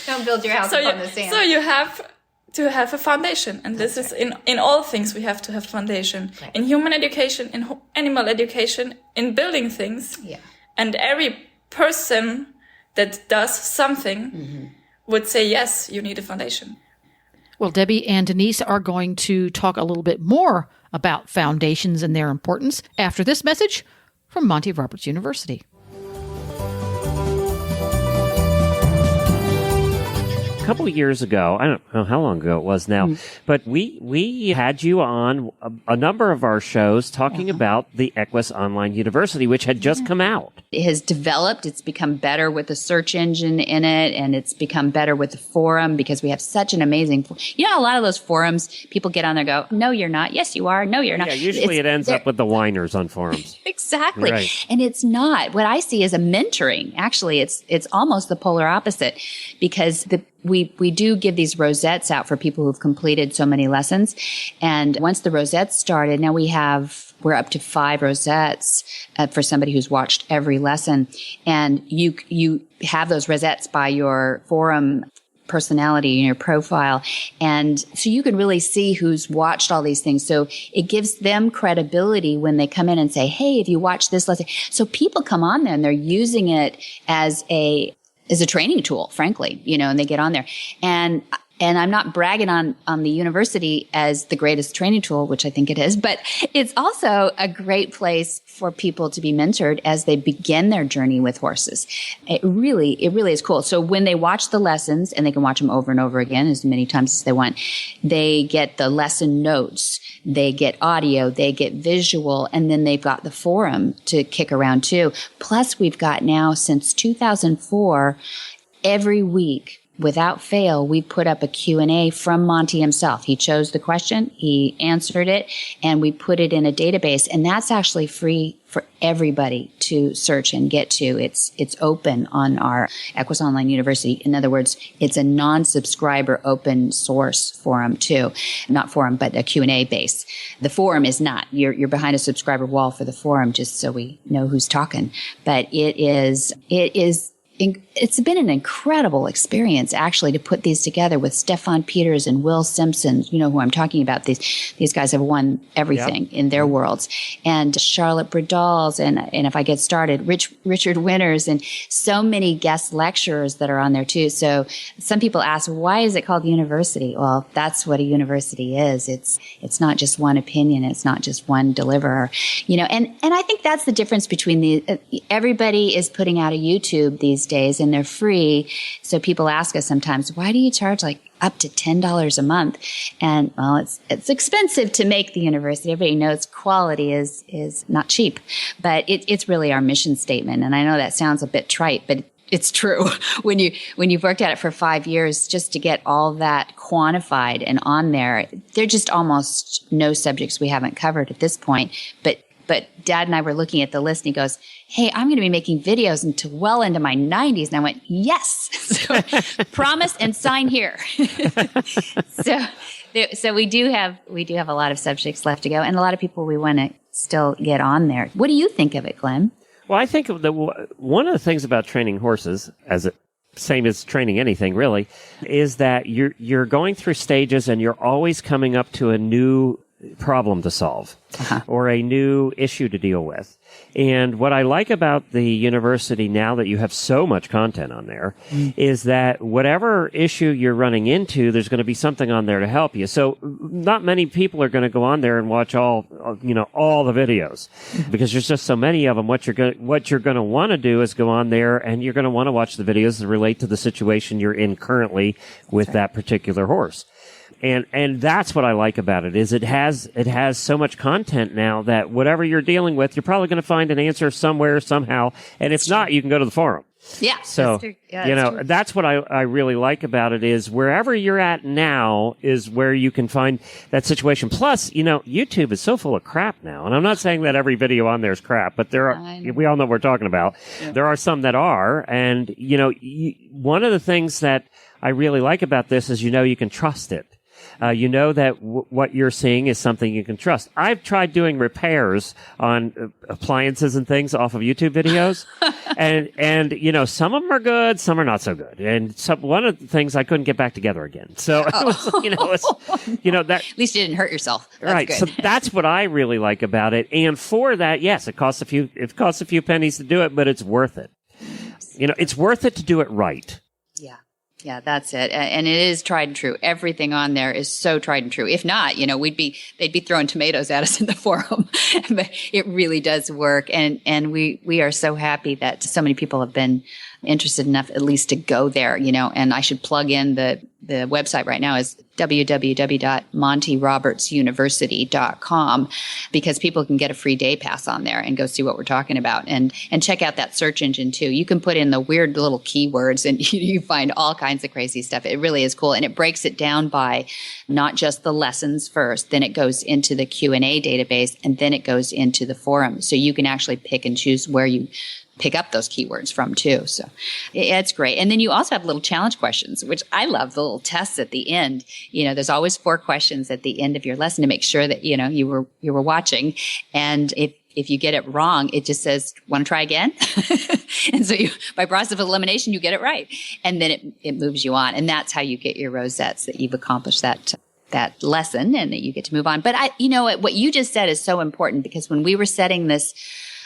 Don't build your house upon the sand. So you have to have a foundation. And this is in all things we have to have foundation. Right. In human education, in animal education, in building things. Yeah. And every person that does something would say, yes, you need a foundation. Well, Debbie and Denise are going to talk a little bit more about foundations and their importance after this message from Monty Roberts University. A couple of years ago, I don't know how long ago it was now, but we had you on a number of our shows talking about the Equus Online University, which had just come out. It has developed. It's become better with the search engine in it, and it's become better with the forum because we have such an amazing, a lot of those forums, people get on there and go, no, you're not. Yes, you are. No, you're not. Yeah, usually it ends up with the whiners on forums. Exactly. Right. And it's not. What I see is a mentoring. Actually, it's almost the polar opposite because we do give these rosettes out for people who've completed so many lessons. And once the rosettes started, now we're up to 5 rosettes for somebody who's watched every lesson. And you have those rosettes by your forum personality and your profile. And so you can really see who's watched all these things. So it gives them credibility when they come in and say, hey, have you watched this lesson? So people come on there and they're using it as a training tool, frankly, and they get on there. And I'm not bragging on the university as the greatest training tool, which I think it is, but it's also a great place for people to be mentored as they begin their journey with horses. It really is cool. So when they watch the lessons, and they can watch them over and over again as many times as they want, they get the lesson notes, they get audio, they get visual, and then they've got the forum to kick around too. Plus we've got now since 2004, every week, without fail, we put up a Q&A from Monty himself. He chose the question, he answered it, and we put it in a database. And that's actually free for everybody to search and get to. It's open on our Equus Online University. In other words, it's a non-subscriber open source forum too. Not forum, but a Q&A base. The forum is not. You're behind a subscriber wall for the forum just so we know who's talking. But it's been an incredible experience, actually, to put these together with Stefan Peters and Will Simpson. You know who I'm talking about. These guys have won everything in their worlds. And Charlotte Bradals, and if I get started, Richard Winters, and so many guest lecturers that are on there too. So some people ask, why is it called university? Well, that's what a university is. It's not just one opinion. It's not just one deliverer. And I think that's the difference between everybody is putting out a YouTube these days, and they're free. So people ask us sometimes, why do you charge like up to $10 a month? And well, it's expensive to make the university. Everybody knows quality is not cheap, but it's really our mission statement. And I know that sounds a bit trite, but it's true. When you've worked at it for 5 years, just to get all that quantified and on there, there are just almost no subjects we haven't covered at this point. But Dad and I were looking at the list, and he goes, hey, I'm going to be making videos well into my 90s. And I went, yes. So promise and sign here. So we do have a lot of subjects left to go, and a lot of people we want to still get on there. What do you think of it, Glenn? Well, I think one of the things about training horses, same as training anything really, is that you're going through stages and you're always coming up to a new problem to solve or a new issue to deal with. And what I like about the university now that you have so much content on there is that whatever issue you're running into, there's going to be something on there to help you. So not many people are going to go on there and watch all the videos because there's just so many of them. What you're going to want to do is go on there and you're going to want to watch the videos that relate to the situation you're in currently with that particular horse. And that's what I like about it, is it has so much content now that whatever you're dealing with, you're probably going to find an answer somewhere, somehow. And if not, you can go to the forum. Yeah. So, that's what I really like about it, is wherever you're at now is where you can find that situation. Plus, YouTube is so full of crap now. And I'm not saying that every video on there is crap, but we all know what we're talking about. Yeah. There are some that are. And, one of the things that I really like about this is, you can trust it. You know that what you're seeing is something you can trust. I've tried doing repairs on appliances and things off of YouTube videos, and you know, some of them are good, some are not so good. And one of the things I couldn't get back together again. So it was, that. At least you didn't hurt yourself. That's right. good. So that's what I really like about it. And for that, yes, it costs a few pennies to do it, but it's worth it. You know, it's worth it to do it right. Yeah. Yeah, that's it. And it is tried and true. Everything on there is so tried and true. If not, you know, they'd be throwing tomatoes at us in the forum. But it really does work. And we are so happy that so many people have been interested enough at least to go there, you know, and I should plug in the website right now is www.montyrobertsuniversity.com, because people can get a free day pass on there and go see what we're talking about, and check out that search engine too. You can put in the weird little keywords and you find all kinds of crazy stuff. It really is cool. And it breaks it down by not just the lessons first, then it goes into the Q&A database, and then it goes into the forum. So you can actually pick and choose where you pick up those keywords from too. So it's great. And then you also have little challenge questions, which I love, the little tests at the end. You know, there's always 4 questions at the end of your lesson to make sure that, you know, you were watching. And if you get it wrong, it just says, want to try again? And so by process of elimination, you get it right. And then it moves you on. And that's how you get your rosettes, that you've accomplished that lesson and that you get to move on. But what you just said is so important, because when we were setting this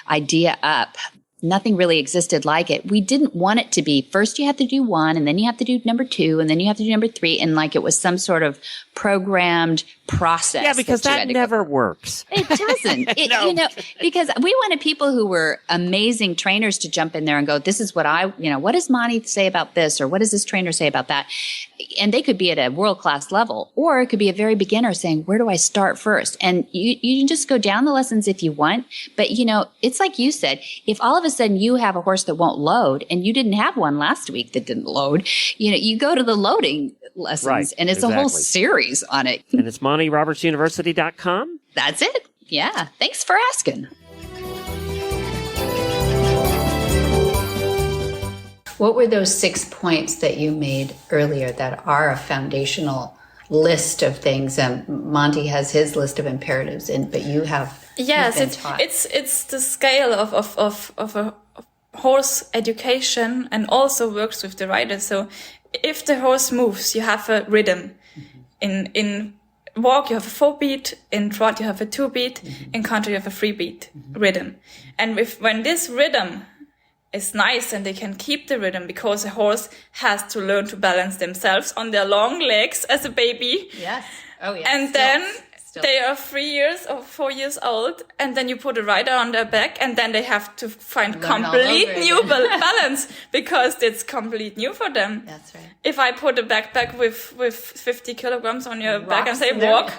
idea up, nothing really existed like it. We didn't want it to be first you have to do 1, and then you have to do number 2, and then you have to do number 3, and like it was some sort of programmed process. Yeah, because that never works. It doesn't. No. You know, because we wanted people who were amazing trainers to jump in there and go, this is what what does Monty say about this? Or what does this trainer say about that? And they could be at a world-class level, or it could be a very beginner saying, where do I start first? And you can just go down the lessons if you want. But, you know, it's like you said, if all of a sudden you have a horse that won't load, and you didn't have one last week that didn't load, you know, you go to the loading lessons, right, and it's a whole series on it. And it's MontyRobertsUniversity.com? That's it. Yeah. Thanks for asking. What were those 6 points that you made earlier that are a foundational list of things? Monty has his list of imperatives, but you have. Yes, it's the scale of a horse education, and also works with the rider. So if the horse moves, you have a rhythm. In walk, you have a 4-beat. In trot, you have a 2-beat. In canter, you have a 3-beat rhythm. And when this rhythm is nice, and they can keep the rhythm, because a horse has to learn to balance themselves on their long legs as a baby. Yes. Oh, yeah. And then they are 3 years or 4 years old, and then you put a rider on their back, and then they have to find complete new balance, because it's complete new for them. That's right. If I put a backpack with 50 kilograms on your back and say walk,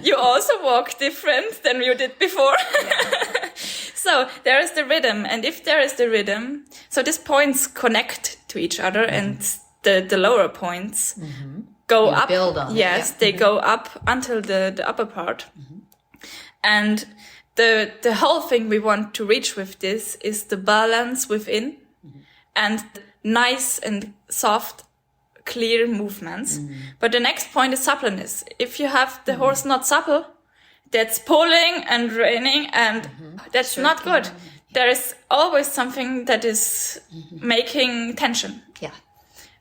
you also walk different than you did before. So there is the rhythm, and if there is the rhythm, so these points connect to each other, and the lower points go up. Build on yes, they go up until the upper part. And the whole thing we want to reach with this is the balance within, and nice and soft, clear movements. But the next point is suppleness. If you have the horse not supple, that's pulling and reining, and that's not good. There is always something that is making tension. Yeah.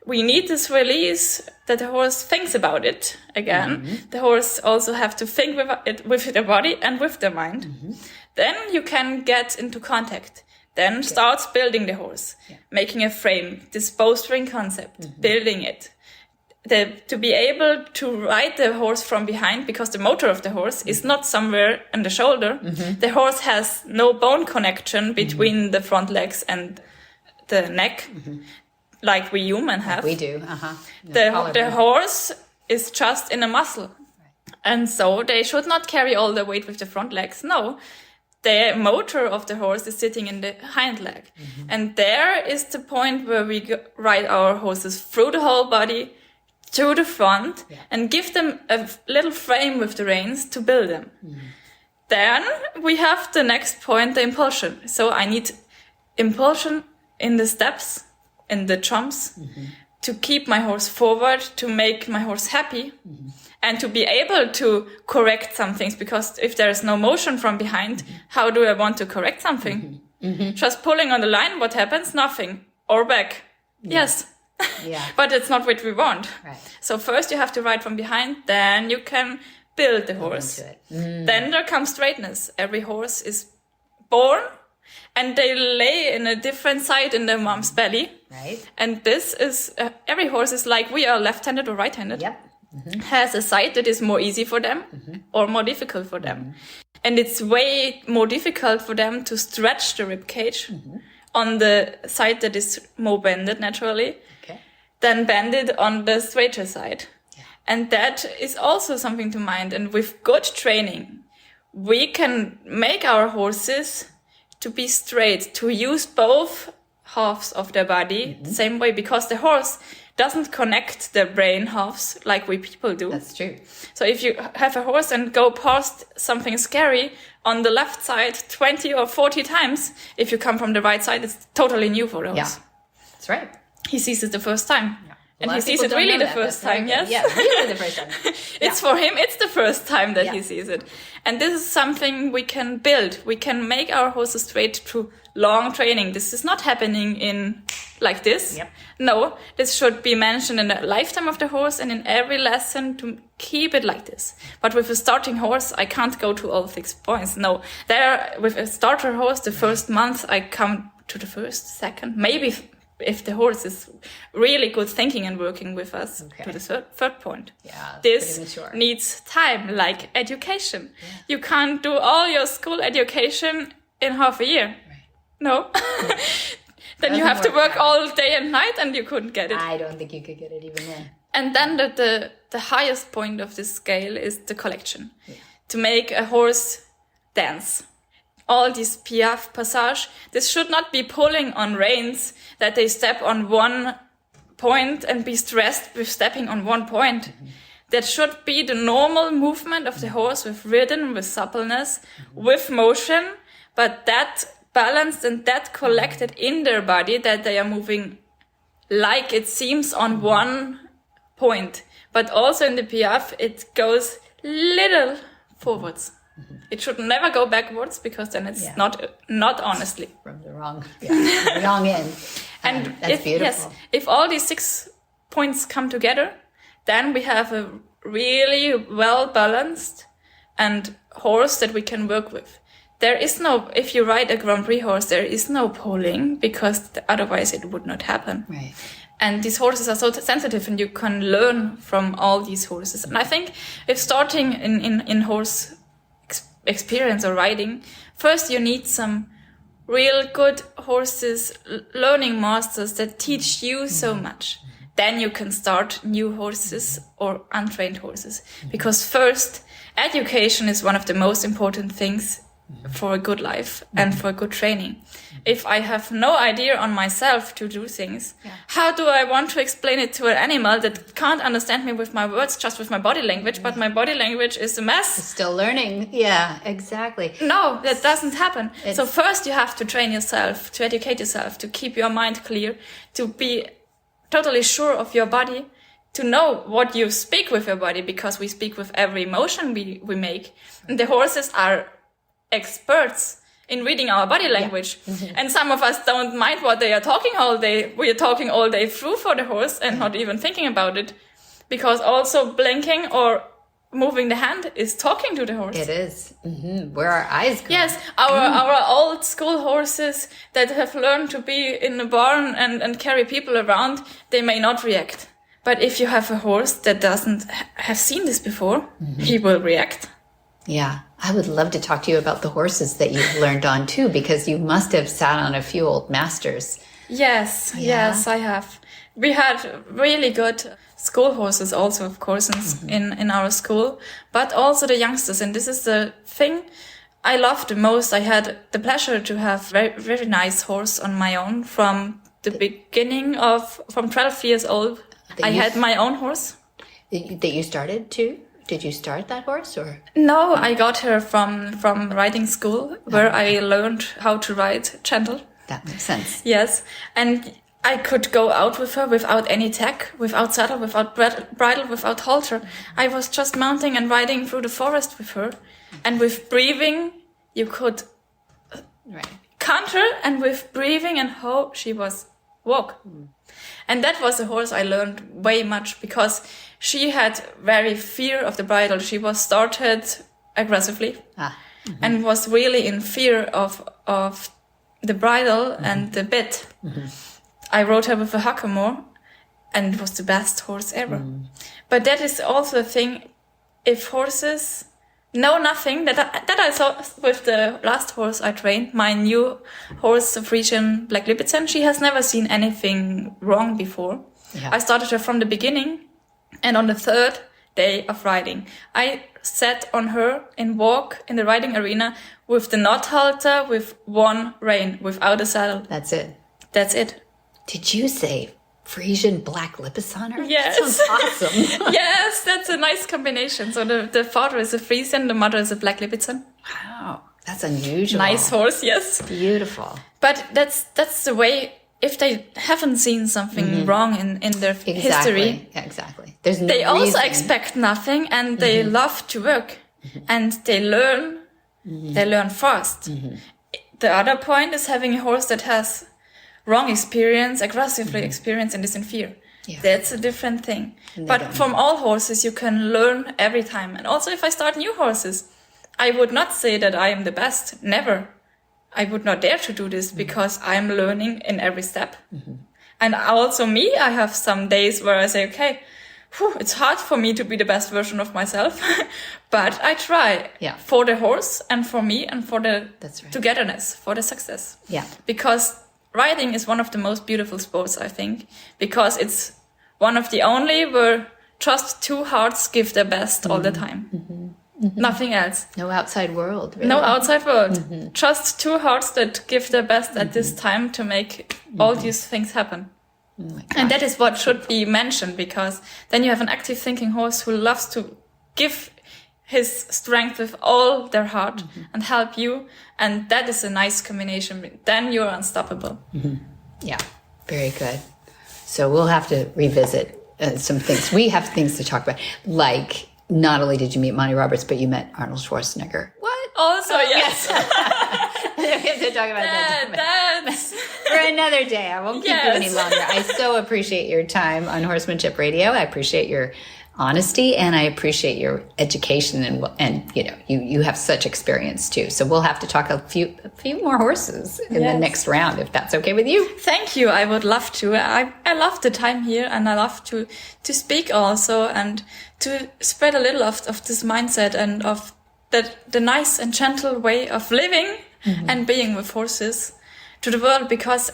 We need this release, that the horse thinks about it again. The horse also have to think with the body and with the mind. Then you can get into contact. Then starts building the horse, making a frame, this bowstring concept, building it. To be able to ride the horse from behind, because the motor of the horse is not somewhere in the shoulder. The horse has no bone connection between the front legs and the neck, like we human have. We do. The horse is just in a muscle. And so they should not carry all the weight with the front legs. No, the motor of the horse is sitting in the hind leg. And there is the point where we ride our horses through the whole body, to the front, and give them a little frame with the reins to build them. Then we have the next point, the impulsion. So I need impulsion in the steps, in the jumps, to keep my horse forward, to make my horse happy. and to be able to correct some things, because if there is no motion from behind, how do I want to correct something? Just pulling on the line, what happens? Nothing. Or back. Yes. Yeah. But it's not what we want. Right. So first you have to ride from behind, then you can build the horse. Then there comes straightness. Every horse is born and they lay in a different side in their mom's belly. Right. And this is, every horse is like we are left-handed or right-handed. Yep. Has a side that is more easy for them or more difficult for them. And it's way more difficult for them to stretch the rib cage on the side that is more bended naturally than bended on the straighter side. Yeah. And that is also something to mind. And with good training, we can make our horses to be straight, to use both halves of their body the same way, because the horse doesn't connect the brain halves like we people do. That's true. So if you have a horse and go past something scary on the left side 20 or 40 times, if you come from the right side, it's totally new for the horse. Yeah, that's right. He sees it the first time. Yeah. And he sees it really the first time, yes? Yeah, really the first time. It's for him, it's the first time that he sees it. And this is something we can build. We can make our horses straight through long training. This is not happening in like this. Yep. No, this should be mentioned in the lifetime of the horse and in every lesson to keep it like this. But with a starting horse, I can't go to all 6 points. No, with a starter horse, the first month I come to the first, second, maybe if the horse is really good thinking and working with us to the third point. Yeah, this needs time, like education. Yeah. You can't do all your school education in half a year. Right. No. Then you have to work all day and night and you couldn't get it. I don't think you could get it even then. And then the highest point of this scale is the collection. Yeah. To make a horse dance. All this piaffe passage, this should not be pulling on reins that they step on one point and be stressed with stepping on one point. That should be the normal movement of the horse with rhythm, with suppleness, with motion, but that balanced and that collected in their body, that they are moving like it seems on one point. But also in the piaffe, it goes little forwards. It should never go backwards, because then it's not honestly. From the wrong end. And that's beautiful. If all these 6 points come together, then we have a really well-balanced and horse that we can work with. There is no, if you ride a Grand Prix horse, there is no pulling, because otherwise it would not happen. Right. And these horses are so sensitive, and you can learn from all these horses. And I think if starting in horse experience or riding, first you need some real good horses, learning masters that teach you so much. Then you can start new horses or untrained horses. Because first, education is one of the most important things for a good life and for good training. If I have no idea on myself to do things, how do I want to explain it to an animal that can't understand me with my words, just with my body language, but my body language is a mess? Still learning. Yeah, exactly. No, that doesn't happen. So first you have to train yourself, to educate yourself, to keep your mind clear, to be totally sure of your body, to know what you speak with your body, because we speak with every emotion we make. And the horses are experts in reading our body language. And some of us don't mind what they are talking all day. We are talking all day through for the horse and not even thinking about it, because also blinking or moving the hand is talking to the horse. It is. Where our eyes go. Yes, our old school horses that have learned to be in a barn and carry people around, they may not react. But if you have a horse that doesn't have seen this before, he will react. Yeah, I would love to talk to you about the horses that you've learned on too, because you must have sat on a few old masters. Yes, yes, I have. We had really good school horses also, of course, in our school, but also the youngsters. And this is the thing I loved the most. I had the pleasure to have very, very nice horse on my own from the beginning from 12 years old. I had my own horse. That you started too? Did you start that horse or? No, I got her from riding school where I learned how to ride gentle. That makes sense. Yes. And I could go out with her without any tag, without saddle, without bridle, without halter. I was just mounting and riding through the forest with her. And with breathing, you could counter, and with breathing and how she was walk. And that was a horse I learned way much, because she had very fear of the bridle. She was started aggressively and was really in fear of the bridle and the bit. I rode her with a hackamore, and it was the best horse ever. But that is also a thing, if horses know nothing, that I saw with the last horse I trained, my new horse, the Frisian Black Lipizan. She has never seen anything wrong before. Yeah. I started her from the beginning, and on the third day of riding, I sat on her in walk in the riding arena with the knot halter, with one rein, without a saddle. That's it. That's it. Did you say Frisian Black Lipizzaner? Yes. That sounds awesome. Yes, that's a nice combination. So the father is a Frisian, the mother is a Black Lipizan. Wow, that's unusual. Nice horse, yes. Beautiful. But that's the way, if they haven't seen something wrong in their history. Yeah, exactly. There's no they also reason. expect nothing, and they love to work, and they learn. They learn fast. The other point is having a horse that has wrong experience, aggressively experience, and is in fear. Yeah. That's a different thing. But from all horses, you can learn every time. And also, if I start new horses, I would not say that I am the best. Never. I would not dare to do this, because I'm learning in every step. And also me, I have some days where I say, okay, it's hard for me to be the best version of myself, but I try for the horse and for me and for the togetherness, for the success. Yeah. Because riding is one of the most beautiful sports, I think, because it's one of the only where just two hearts give their best all the time. Nothing else. No outside world. Really. No outside world. Just two hearts that give their best at this time to make all these things happen. And that is what should be mentioned, because then you have an active thinking horse who loves to give his strength with all their heart and help you. And that is a nice combination. Then you're unstoppable. Yeah, very good. So we'll have to revisit some things. We have things to talk about. Like, not only did you meet Monty Roberts, but you met Arnold Schwarzenegger. What? Also, yes. We have to talk about that. That's for another day. I won't keep you any longer. I so appreciate your time on Horsemanship Radio. I appreciate your honesty, and I appreciate your education, and you know, you have such experience too. So we'll have to talk a few more horses in the next round, if that's okay with you. Thank you. I would love to. I love the time here, and I love to speak also, and to spread a little of this mindset and of the nice and gentle way of living and being with horses to the world. Because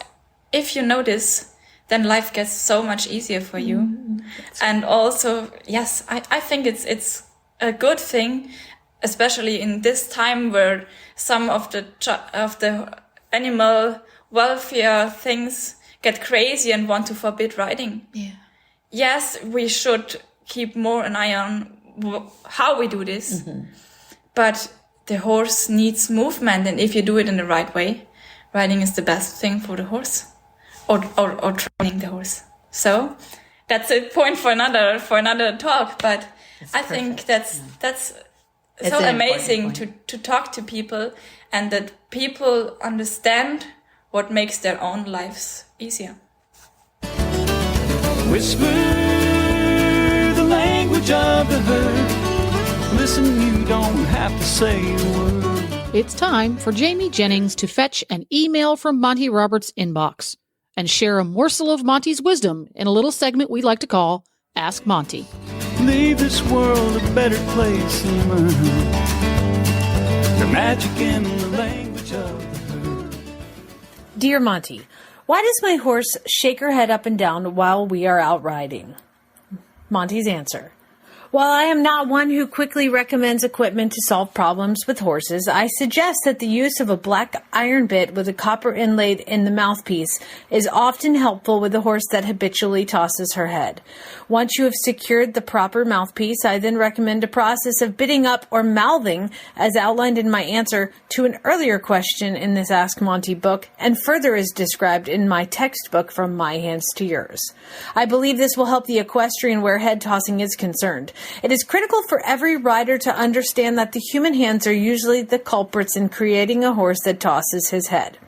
if you know this, then life gets so much easier for you. And also, yes, I think it's a good thing, especially in this time where some of the animal welfare things get crazy and want to forbid riding. Yeah. Yes, we should keep more an eye on how we do this, but the horse needs movement, and if you do it in the right way, riding is the best thing for the horse. Or training the horse. So that's a point for another talk. But I think that's so amazing to talk to people, and that people understand what makes their own lives easier. Whisper the language of the herd. Listen, you don't have to say a word. It's time for Jamie Jennings to fetch an email from Monty Roberts' inbox and share a morsel of Monty's wisdom in a little segment we like to call Ask Monty. Leave this world a better place than mine. The magic in the language of the herd. Dear Monty, why does my horse shake her head up and down while we are out riding? Monty's answer. While I am not one who quickly recommends equipment to solve problems with horses, I suggest that the use of a black iron bit with a copper inlaid in the mouthpiece is often helpful with a horse that habitually tosses her head. Once you have secured the proper mouthpiece, I then recommend a process of bitting up or mouthing, as outlined in my answer to an earlier question in this Ask Monty book, and further is described in my textbook From My Hands to Yours. I believe this will help the equestrian where head tossing is concerned. It is critical for every rider to understand that the human hands are usually the culprits in creating a horse that tosses his head.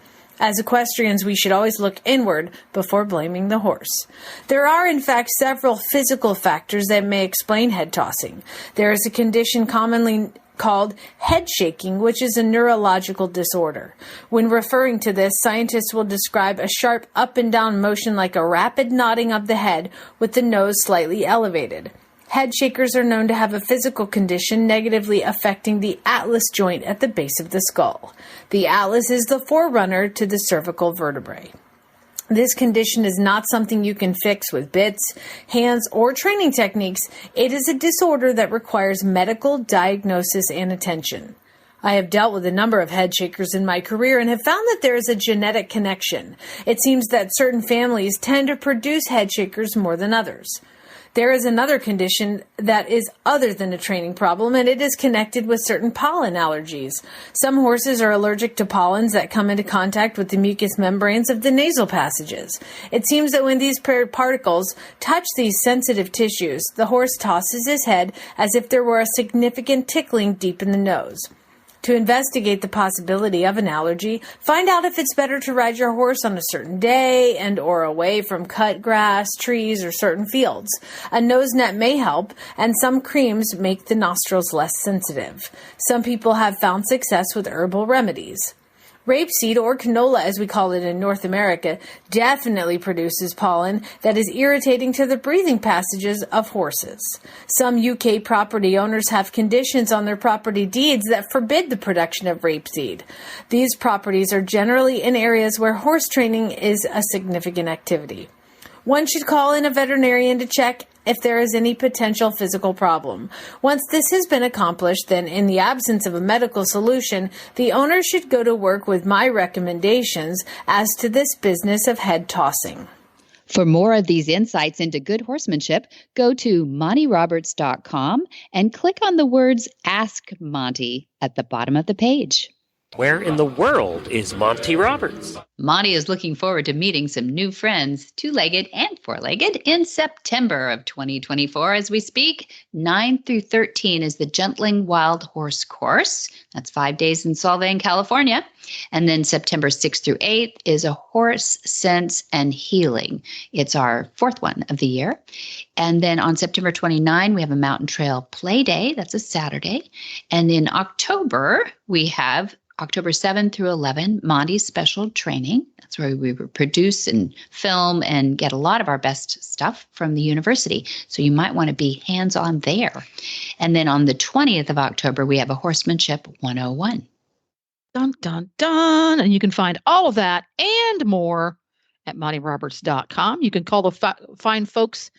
As equestrians, we should always look inward before blaming the horse. There are, in fact, several physical factors that may explain head tossing. There is a condition commonly called head shaking, which is a neurological disorder. When referring to this, scientists will describe a sharp up and down motion like a rapid nodding of the head with the nose slightly elevated. Head shakers are known to have a physical condition negatively affecting the atlas joint at the base of the skull. The atlas is the forerunner to the cervical vertebrae. This condition is not something you can fix with bits, hands, or training techniques. It is a disorder that requires medical diagnosis and attention. I have dealt with a number of head shakers in my career and have found that there is a genetic connection. It seems that certain families tend to produce head shakers more than others. There is another condition that is other than a training problem, and it is connected with certain pollen allergies. Some horses are allergic to pollens that come into contact with the mucous membranes of the nasal passages. It seems that when these particles touch these sensitive tissues, the horse tosses his head as if there were a significant tickling deep in the nose. To investigate the possibility of an allergy, find out if it's better to ride your horse on a certain day and or away from cut grass, trees, or certain fields. A nose net may help, and some creams make the nostrils less sensitive. Some people have found success with herbal remedies. Rapeseed, or canola as we call it in North America, definitely produces pollen that is irritating to the breathing passages of horses. Some UK property owners have conditions on their property deeds that forbid the production of rapeseed. These properties are generally in areas where horse training is a significant activity. One should call in a veterinarian to check if there is any potential physical problem. Once this has been accomplished, then in the absence of a medical solution, the owner should go to work with my recommendations as to this business of head tossing. For more of these insights into good horsemanship, go to MontyRoberts.com and click on the words Ask Monty at the bottom of the page. Where in the world is Monty Roberts? Monty is looking forward to meeting some new friends, two-legged and four-legged, in September of 2024 as we speak. 9 through 13 is the Gentling Wild Horse Course. That's 5 days in Solvang, California. And then September 6th through 8th is a Horse Sense and Healing. It's our fourth one of the year. And then on September 29, we have a Mountain Trail Play Day. That's a Saturday. And in October, we have October 7 through 11, Monty's Special Training. That's where we produce and film and get a lot of our best stuff from the university. So you might want to be hands-on there. And then on the 20th of October, we have a Horsemanship 101. Dun, dun, dun. And you can find all of that and more at MontyRoberts.com. You can call the fine folks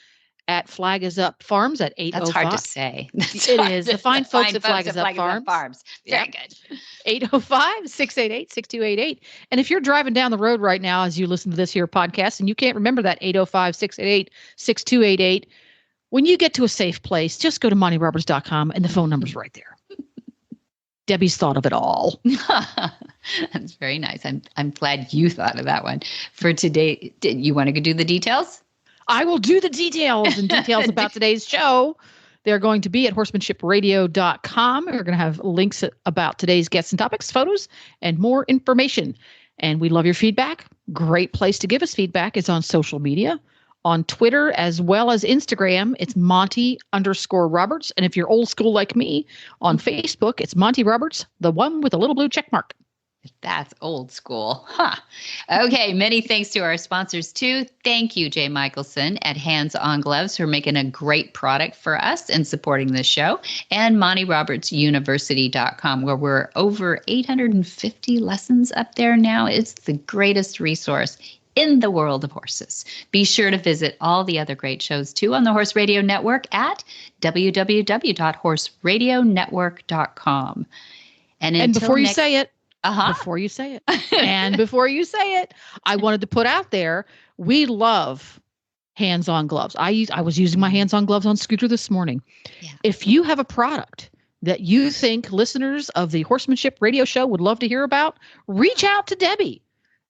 at Flag Is Up Farms at 805. That's hard to say. It is. The fine folks at Flag Is Up Farms. Very good. 805-688-6288. And if you're driving down the road right now as you listen to this here podcast and you can't remember that 805-688-6288, when you get to a safe place, just go to MontyRoberts.com and the phone number's right there. Debbie's thought of it all. That's very nice. I'm glad you thought of that one. For today, you want to do the details? I will do the details and details about today's show. They're going to be at horsemanshipradio.com. We're going to have links about today's guests and topics, photos, and more information. And we love your feedback. Great place to give us feedback is on social media, on Twitter as well as Instagram. It's Monty_Roberts. And if you're old school like me, on Facebook, it's Monty Roberts, the one with a little blue check mark. That's old school. Okay, many thanks to our sponsors, too. Thank you, Jay Michelson at HandsOnGloves for making a great product for us and supporting this show, and MontyRobertsUniversity.com, where we're over 850 lessons up there now. It's the greatest resource in the world of horses. Be sure to visit all the other great shows too on the Horse Radio Network at www.horseradionetwork.com. And before you say it, before you say it, I wanted to put out there, we love hands-on gloves. I was using my hands-on gloves on Scooter this morning. Yeah. If you have a product that you think listeners of the Horsemanship Radio Show would love to hear about, reach out to Debbie.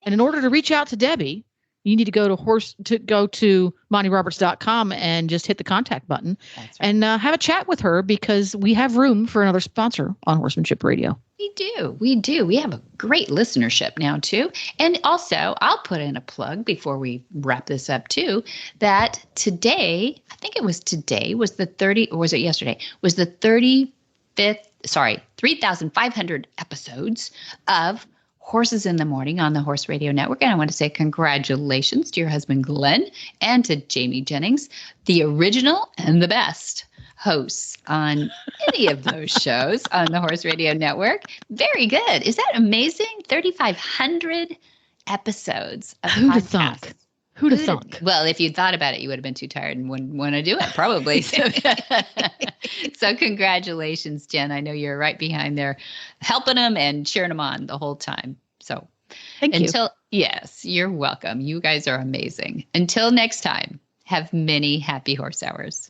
And in order to reach out to Debbie, you need to go to MontyRoberts.com and just hit the contact button. That's right. And have a chat with her, because we have room for another sponsor on Horsemanship Radio. We do. We have a great listenership now too. And also, I'll put in a plug before we wrap this up too, that today, I think it was today, was the 30, or was it yesterday? Was the 3,500 episodes of Horses in the Morning on the Horse Radio Network. And I want to say congratulations to your husband, Glenn, and to Jamie Jennings, the original and the best hosts on any of those shows on the Horse Radio Network. Very good. Is that amazing? 3,500 episodes of Who'd have podcasts. thunk? Who'd have thunk? Well, if you'd thought about it, you would have been too tired and wouldn't want to do it, probably. So congratulations, Jen. I know you're right behind there helping them and cheering them on the whole time. So Thank you. Yes, you're welcome. You guys are amazing. Until next time, have many happy horse hours.